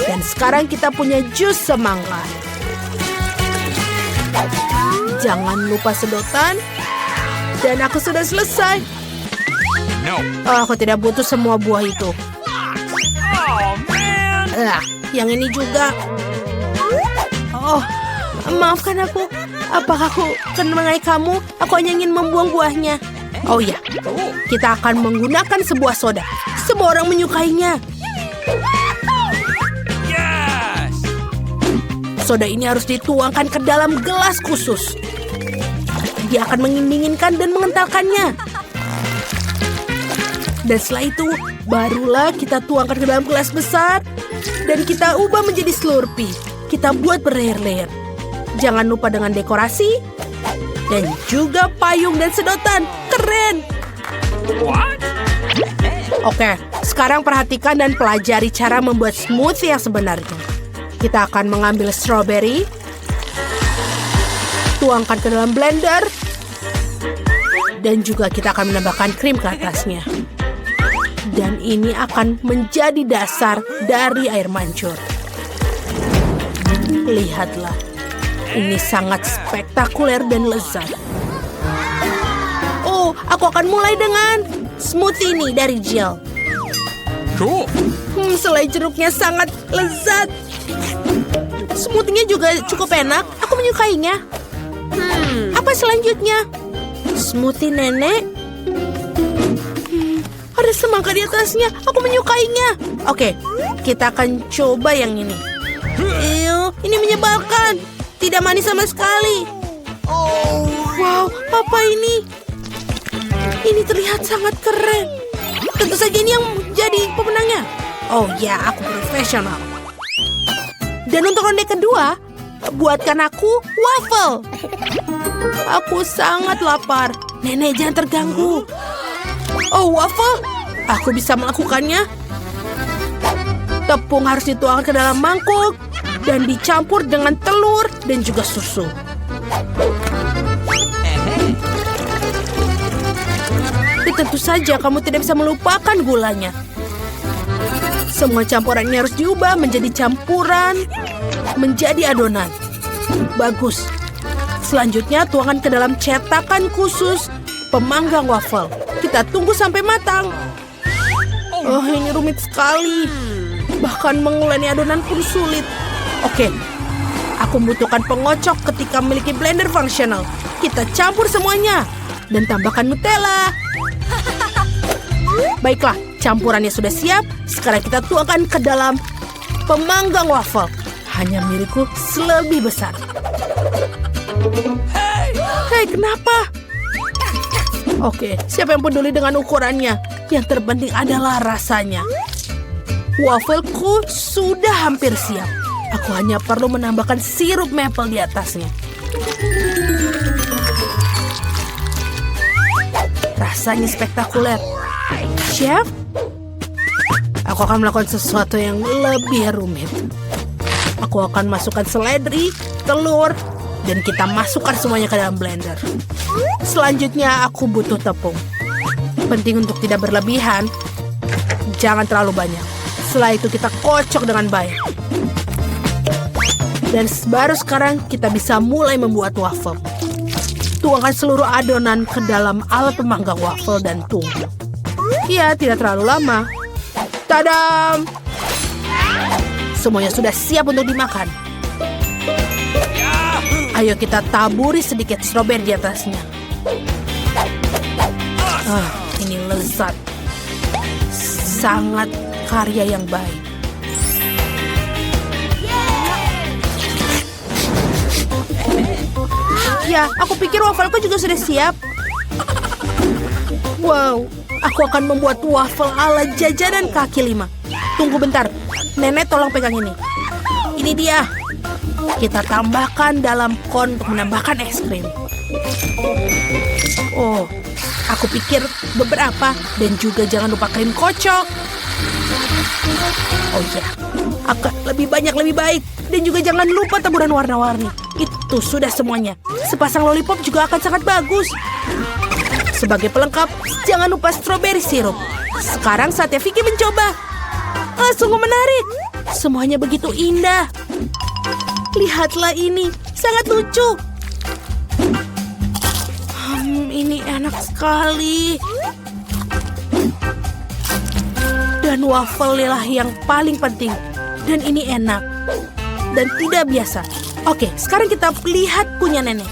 Dan sekarang kita punya jus semangka. Jangan lupa sedotan. Dan aku sudah selesai. Oh, aku tidak butuh semua buah itu. Yang ini juga. Oh, maafkan aku. Apakah aku akan mengenai kamu? Aku hanya ingin membuang buahnya. Oh ya, kita akan menggunakan sebuah soda. Semua orang menyukainya. Yes! Soda ini harus dituangkan ke dalam gelas khusus. Dia akan mendinginkan dan mengentalkannya. Dan setelah itu, barulah kita tuangkan ke dalam gelas besar. Dan kita ubah menjadi Slurpee. Kita buat berlayer-layer. Jangan lupa dengan dekorasi. Dan juga payung dan sedotan. Keren! What? Oke, sekarang perhatikan dan pelajari cara membuat smoothie yang sebenarnya. Kita akan mengambil strawberry, tuangkan ke dalam blender, dan juga kita akan menambahkan krim ke atasnya. Dan ini akan menjadi dasar dari air mancur. Lihatlah, ini sangat spektakuler dan lezat. Oh, aku akan mulai dengan smoothie ini dari gel. Cool. Selai jeruknya sangat lezat. Smoothie-nya juga cukup enak. Aku menyukainya. Apa selanjutnya? Smoothie nenek. Ada semangka di atasnya. Aku menyukainya. Oke, kita akan coba yang ini. Ew, ini menyebalkan. Tidak manis sama sekali. Wow, apa ini? Ini terlihat sangat keren. Tentu saja ini yang jadi pemenangnya. Oh ya, aku profesional. Dan untuk ronde kedua, buatkan aku waffle. Aku sangat lapar. Nenek, jangan terganggu. Oh, waffle? Aku bisa melakukannya. Tepung harus dituangkan ke dalam mangkuk dan dicampur dengan telur dan juga susu. Dan tentu saja kamu tidak bisa melupakan gulanya. Semua campuran ini harus diubah menjadi campuran, menjadi adonan. Bagus. Selanjutnya tuangkan ke dalam cetakan khusus pemanggang waffle. Kita tunggu sampai matang. Oh, ini rumit sekali. Bahkan menguleni adonan pun sulit. Oke, aku membutuhkan pengocok ketika memiliki blender fungsional. Kita campur semuanya dan tambahkan Nutella. Baiklah, campurannya sudah siap. Sekarang kita tuangkan ke dalam pemanggang waffle. Hanya milikku lebih besar. Hei, kenapa? Oke, siapa yang peduli dengan ukurannya? Yang terpenting adalah rasanya. Waffleku sudah hampir siap. Aku hanya perlu menambahkan sirup maple di atasnya. Rasanya spektakuler. Chef, aku akan melakukan sesuatu yang lebih rumit. Aku akan masukkan seledri, telur, dan kita masukkan semuanya ke dalam blender. Selanjutnya aku butuh tepung. Penting untuk tidak berlebihan. Jangan terlalu banyak. Setelah itu kita kocok dengan baik. Dan baru sekarang kita bisa mulai membuat waffle. Tuangkan seluruh adonan ke dalam alat pemanggang waffle dan tunggu. Ya, tidak terlalu lama. Tadam! Semuanya sudah siap untuk dimakan. Ayo kita taburi sedikit strawberry di atasnya. Ini lezat. Sangat karya yang baik. Ya, aku pikir waffleku juga sudah siap. Wow, aku akan membuat waffle ala jajanan kaki lima. Tunggu bentar, nenek tolong pegang ini. Ini dia. Kita tambahkan dalam kon untuk menambahkan es krim. Oh, aku pikir beberapa dan juga jangan lupa krim kocok. Oh ya, akan lebih banyak lebih baik. Dan juga jangan lupa taburan warna-warni. Itu sudah semuanya. Sepasang lollipop juga akan sangat bagus. Sebagai pelengkap, jangan lupa strawberry sirup. Sekarang saatnya Vicky mencoba. Sungguh menarik. Semuanya begitu indah. Lihatlah ini, sangat lucu. Ini enak sekali. Dan waffle lah yang paling penting. Dan ini enak. Dan tidak biasa. Oke, sekarang kita lihat punya nenek.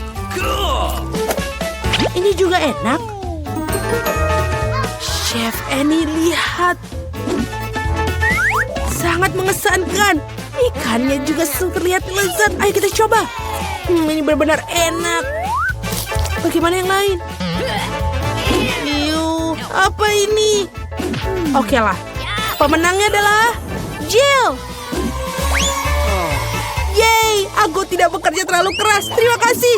Ini juga enak. Chef Annie, lihat. Sangat mengesankan. Ikannya juga terlihat lezat. Ayo kita coba. Ini benar-benar enak. Bagaimana yang lain? Apa ini? Oke lah. Pemenangnya adalah Jill. Yeay, aku tidak bekerja terlalu keras. Terima kasih.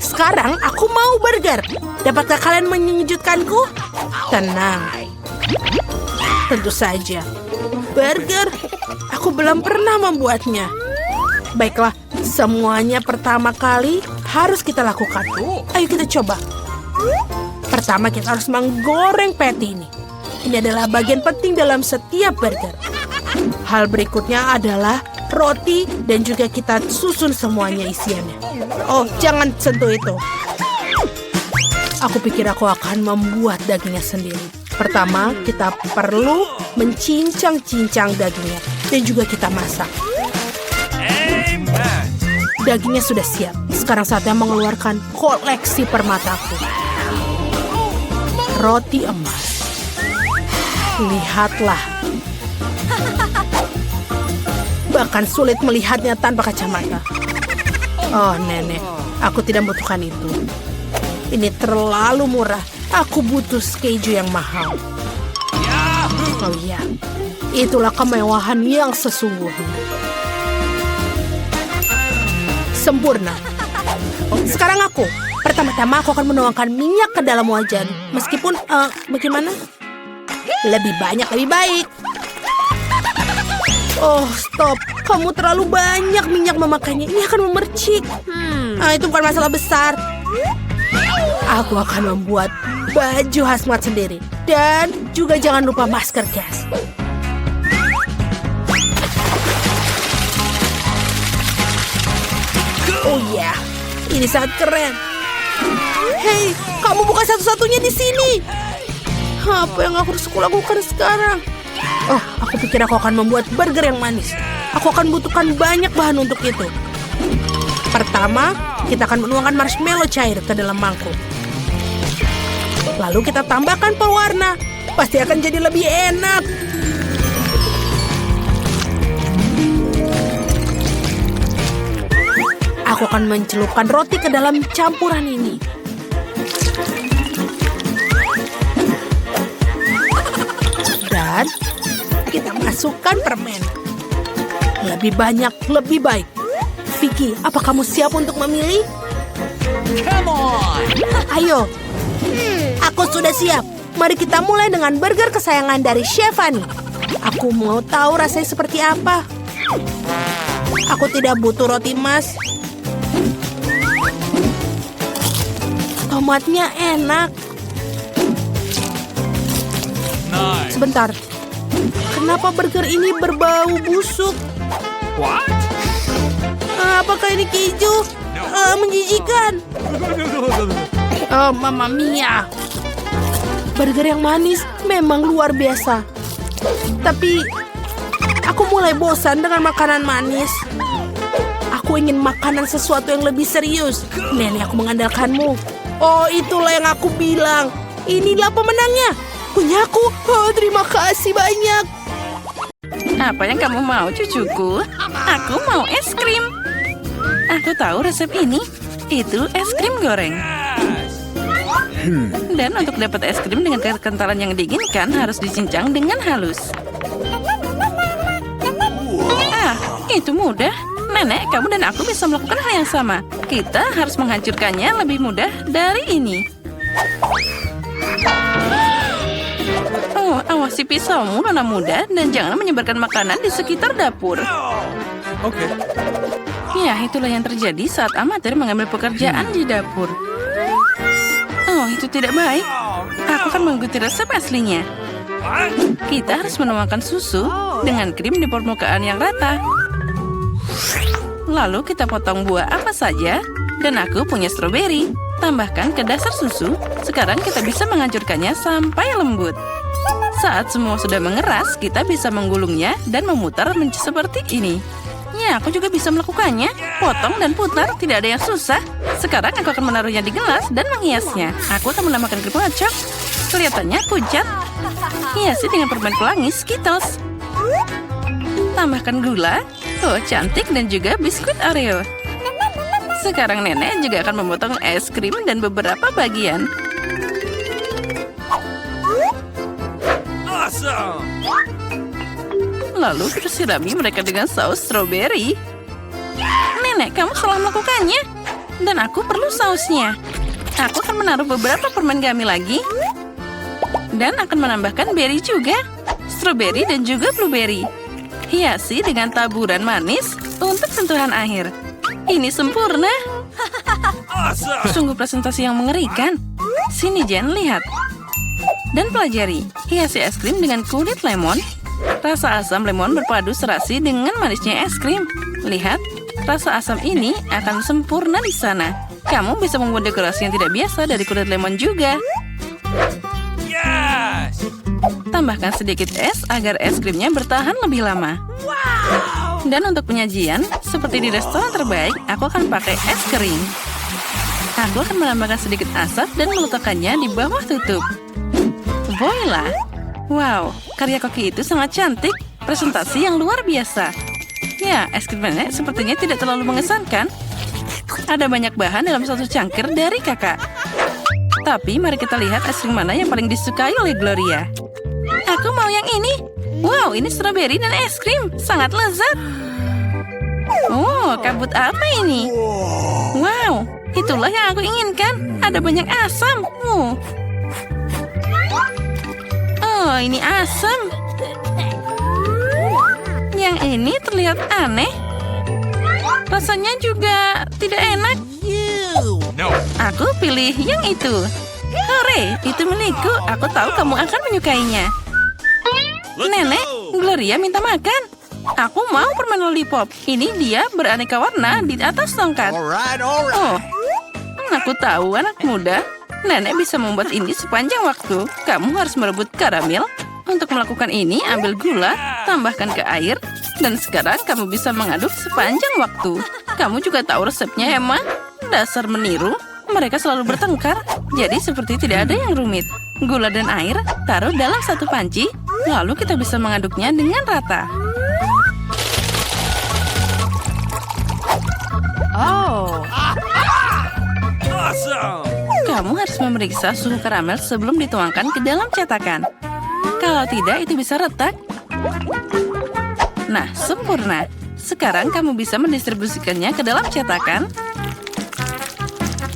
Sekarang aku mau burger. Dapatkah kalian mengejutkanku? Tenang. Tentu saja. Burger? Aku belum pernah membuatnya. Baiklah, semuanya pertama kali harus kita lakukan. Ayo kita coba. Pertama kita harus menggoreng patty ini. Ini adalah bagian penting dalam setiap burger. Hal berikutnya adalah roti dan juga kita susun semuanya isiannya. Oh, jangan sentuh itu. Aku pikir aku akan membuat dagingnya sendiri. Pertama, kita perlu mencincang-cincang dagingnya dan juga kita masak. Amen. Dagingnya sudah siap. Sekarang saatnya mengeluarkan koleksi permataku. Roti emas. Lihatlah. Bahkan sulit melihatnya tanpa kacamata. Oh, nenek. Aku tidak membutuhkan itu. Ini terlalu murah. Aku butuh keju yang mahal. Oh iya. Itulah kemewahan yang sesungguhnya. Sempurna. Sekarang aku. Pertama-tama aku akan menuangkan minyak ke dalam wajan. Meskipun, bagaimana? Lebih banyak, lebih baik. Oh, stop. Kamu terlalu banyak minyak memakainya. Ini akan memercik. Itu bukan masalah besar. Aku akan membuat baju hazmat sendiri. Dan juga jangan lupa masker gas. Oh ya, ini sangat keren. Hei, kamu bukan satu-satunya di sini. Apa yang aku harus lakukan sekarang? Oh, aku pikir aku akan membuat burger yang manis. Aku akan butuhkan banyak bahan untuk itu. Pertama, kita akan menuangkan marshmallow cair ke dalam mangkuk. Lalu kita tambahkan pewarna. Pasti akan jadi lebih enak. Aku akan mencelupkan roti ke dalam campuran ini. Dan kita masukkan permen. Lebih banyak, lebih baik. Vicky, apa kamu siap untuk memilih? Come on. Ayo. Aku sudah siap. Mari kita mulai dengan burger kesayangan dari Chef Annie. Aku mau tahu rasanya seperti apa. Aku tidak butuh roti emas. Tomatnya enak. Nice. Sebentar. Kenapa burger ini berbau busuk? What? Apakah ini keju? Menjijikan. Oh, Mamma Mia. Burger yang manis memang luar biasa. Tapi aku mulai bosan dengan makanan manis. Aku ingin makanan sesuatu yang lebih serius. Nenek, aku mengandalkanmu. Oh, itulah yang aku bilang. Inilah pemenangnya. Punyaku. Oh, terima kasih banyak. Apa yang kamu mau, cucuku? Aku mau es krim. Aku tahu resep ini. Itu es krim goreng. Dan untuk dapat es krim dengan kekentalan yang diinginkan harus dicincang dengan halus. Itu mudah. Nenek, kamu dan aku bisa melakukan hal yang sama. Kita harus menghancurkannya lebih mudah dari ini. Oh, awasi pisaumu, nona muda, dan jangan menyebarkan makanan di sekitar dapur. Oke. Ya, itulah yang terjadi saat amatir mengambil pekerjaan di dapur. Oh, itu tidak baik. Aku akan mengikuti resep aslinya. Kita harus menuangkan susu dengan krim di permukaan yang rata. Lalu kita potong buah apa saja. Dan aku punya stroberi. Tambahkan ke dasar susu. Sekarang kita bisa menghancurkannya sampai lembut. Saat semua sudah mengeras, kita bisa menggulungnya dan memutar seperti ini. Ya, aku juga bisa melakukannya. Potong dan putar, tidak ada yang susah. Sekarang aku akan menaruhnya di gelas dan menghiasnya. Aku akan menambahkan krim kocok. Kelihatannya pucat. Hiasi dengan permen pelangi Skittles. Tambahkan gula. Oh, cantik, dan juga biskuit Oreo. Sekarang nenek juga akan memotong es krim dan beberapa bagian. Awesome! Lalu kita sirami mereka dengan saus strawberry. Nenek, kamu salah melakukannya. Dan aku perlu sausnya. Aku akan menaruh beberapa permen gummy lagi. Dan akan menambahkan berry juga. Strawberry dan juga blueberry. Hiasi dengan taburan manis untuk sentuhan akhir. Ini sempurna. Awesome! Sungguh presentasi yang mengerikan. Sini Jen, lihat. Dan pelajari. Hiasi es krim dengan kulit lemon. Rasa asam lemon berpadu serasi dengan manisnya es krim. Lihat, rasa asam ini akan sempurna di sana. Kamu bisa membuat dekorasi yang tidak biasa dari kulit lemon juga. Yes! Tambahkan sedikit es agar es krimnya bertahan lebih lama. Dan untuk penyajian, seperti di restoran terbaik, aku akan pakai es kering. Aku akan menambahkan sedikit asap dan meletakkannya di bawah tutup. Voila! Wow, karya koki itu sangat cantik. Presentasi yang luar biasa. Ya, es krim nenek sepertinya tidak terlalu mengesankan. Ada banyak bahan dalam satu cangkir dari kakak. Tapi mari kita lihat es krim mana yang paling disukai oleh Gloria. Aku mau yang ini. Wow, ini strawberry dan es krim. Sangat lezat. Oh, kabut apa ini? Wow, itulah yang aku inginkan. Ada banyak asam. Oh, ini asam. Yang ini terlihat aneh. Rasanya juga tidak enak. No. Aku pilih yang itu. Hore, itu milikku. Aku tahu kamu akan menyukainya. Nenek, Gloria minta makan. Aku mau permen lollipop. Ini dia beraneka warna di atas tongkat. Alright. Oh, aku tahu anak muda. Nenek bisa membuat ini sepanjang waktu. Kamu harus merebut karamel. Untuk melakukan ini, ambil gula, tambahkan ke air, dan sekarang kamu bisa mengaduk sepanjang waktu. Kamu juga tahu resepnya, Emma? Dasar meniru. Mereka selalu bertengkar, jadi seperti tidak ada yang rumit. Gula dan air taruh dalam satu panci, lalu kita bisa mengaduknya dengan rata. Oh. Awesome! Kamu harus memeriksa suhu karamel sebelum dituangkan ke dalam cetakan. Kalau tidak, itu bisa retak. Nah, sempurna. Sekarang kamu bisa mendistribusikannya ke dalam cetakan.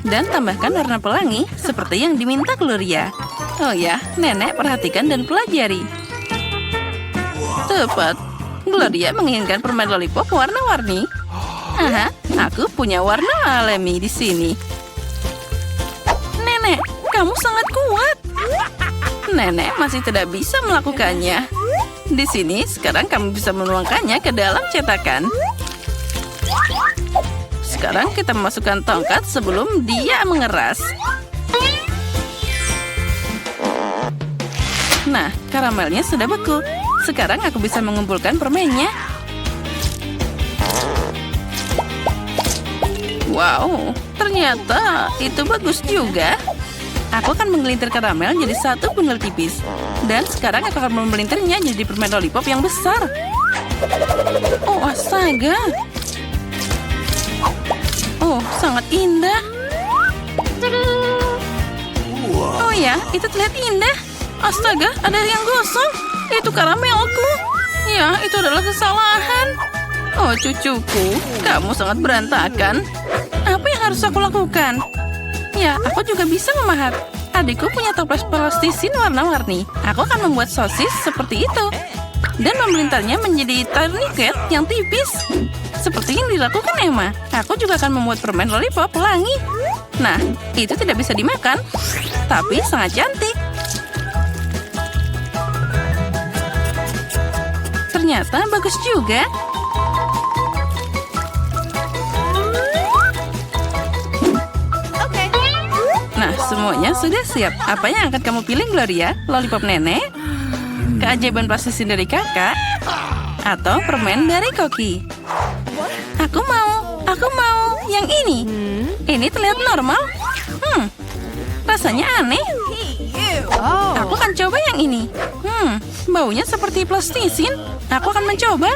Dan tambahkan warna pelangi seperti yang diminta Gloria. Oh ya, nenek perhatikan dan pelajari. Tepat. Gloria menginginkan permen lollipop warna-warni. Aha, aku punya warna alami di sini. Nenek, kamu sangat kuat. Nenek masih tidak bisa melakukannya. Di sini, sekarang kamu bisa menuangkannya ke dalam cetakan. Sekarang kita memasukkan tongkat sebelum dia mengeras. Nah, karamelnya sudah beku. Sekarang aku bisa mengumpulkan permennya. Wow, ternyata itu bagus juga. Aku akan menggelintir karamel jadi satu bundel tipis. Dan sekarang aku akan memelintirnya jadi permen lollipop yang besar. Oh, astaga. Oh, sangat indah. Oh ya, itu terlihat indah. Astaga, ada yang gosong. Itu karamelku. Ya, itu adalah kesalahan. Oh, cucuku, kamu sangat berantakan. Apa yang harus aku lakukan? Ya, aku juga bisa memahat. Adikku punya toples plastisin warna-warni. Aku akan membuat sosis seperti itu. Dan memelintarnya menjadi tourniquet yang tipis. Seperti yang dilakukan Emma. Aku juga akan membuat permen lollipop pelangi. Nah, itu tidak bisa dimakan. Tapi sangat cantik. Ternyata bagus juga. Nah, semuanya sudah siap. Apa yang akan kamu pilih, Gloria? Lollipop nenek? Keajaiban plastisin dari kakak? Atau permen dari Koki? Aku mau yang ini. Ini terlihat normal. Rasanya aneh. Aku akan coba yang ini. Baunya seperti plastisin. Aku akan mencoba.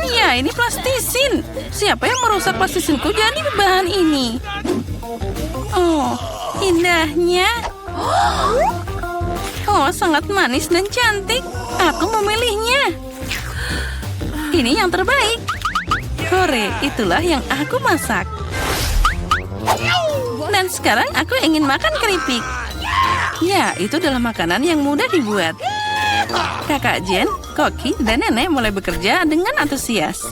Ya, ini plastisin. Siapa yang merusak plastisinku jadi bahan ini? Oh, indahnya. Oh, sangat manis dan cantik. Aku memilihnya. Ini yang terbaik. Hore, itulah yang aku masak. Dan sekarang aku ingin makan keripik. Ya, itu adalah makanan yang mudah dibuat. Kakak Jen, Koki, dan Nenek mulai bekerja dengan antusias.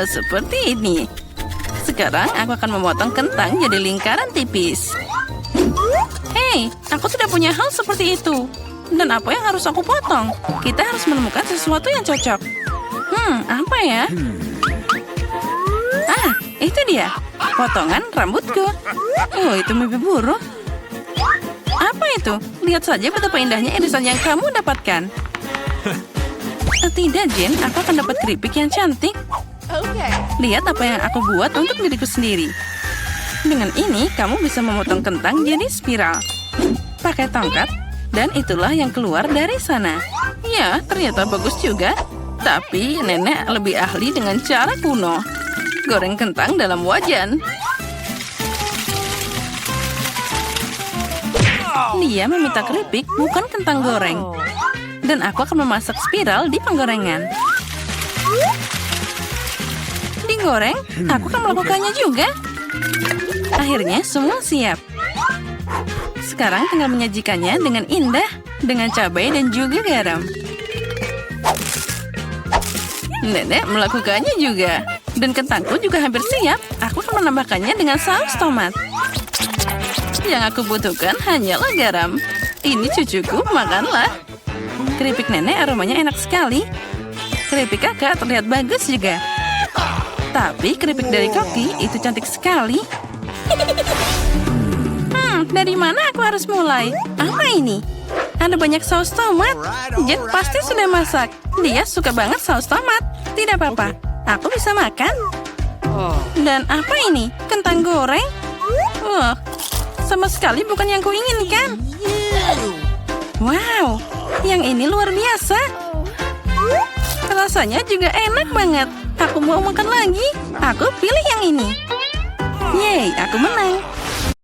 Seperti ini. Sekarang aku akan memotong kentang jadi lingkaran tipis. Hei, aku sudah punya hal seperti itu. Dan apa yang harus aku potong? Kita harus menemukan sesuatu yang cocok. Apa ya? Ah, itu dia. Potongan rambutku. Oh, itu mimpi buruk. Apa itu? Lihat saja betapa indahnya irisan yang kamu dapatkan. Tidak, Jen. Aku akan dapat keripik yang cantik. Lihat apa yang aku buat untuk diriku sendiri. Dengan ini, kamu bisa memotong kentang jadi spiral. Pakai tongkat. Dan itulah yang keluar dari sana. Ya, ternyata bagus juga. Tapi nenek lebih ahli dengan cara kuno. Goreng kentang dalam wajan. Dia meminta keripik, bukan kentang goreng. Dan aku akan memasak spiral di penggorengan. Digoreng, aku akan melakukannya juga. Akhirnya semua siap. Sekarang tinggal menyajikannya dengan indah, dengan cabai dan juga garam. Nenek melakukannya juga. Dan kentangku juga hampir siap. Aku akan menambahkannya dengan saus tomat. Yang aku butuhkan hanyalah garam. Ini cucuku, makanlah. Keripik nenek aromanya enak sekali. Keripik kakak terlihat bagus juga. Tapi keripik dari Koki itu cantik sekali. Dari mana aku harus mulai? Apa ini? Ada banyak saus tomat. Jen pasti sudah masak. Dia suka banget saus tomat. Tidak apa-apa, aku bisa makan. Dan apa ini? Kentang goreng? Wah, sama sekali bukan yang kuinginkan. Wow, yang ini luar biasa. Rasanya juga enak banget. Aku mau makan lagi. Aku pilih yang ini. Yeay, aku menang.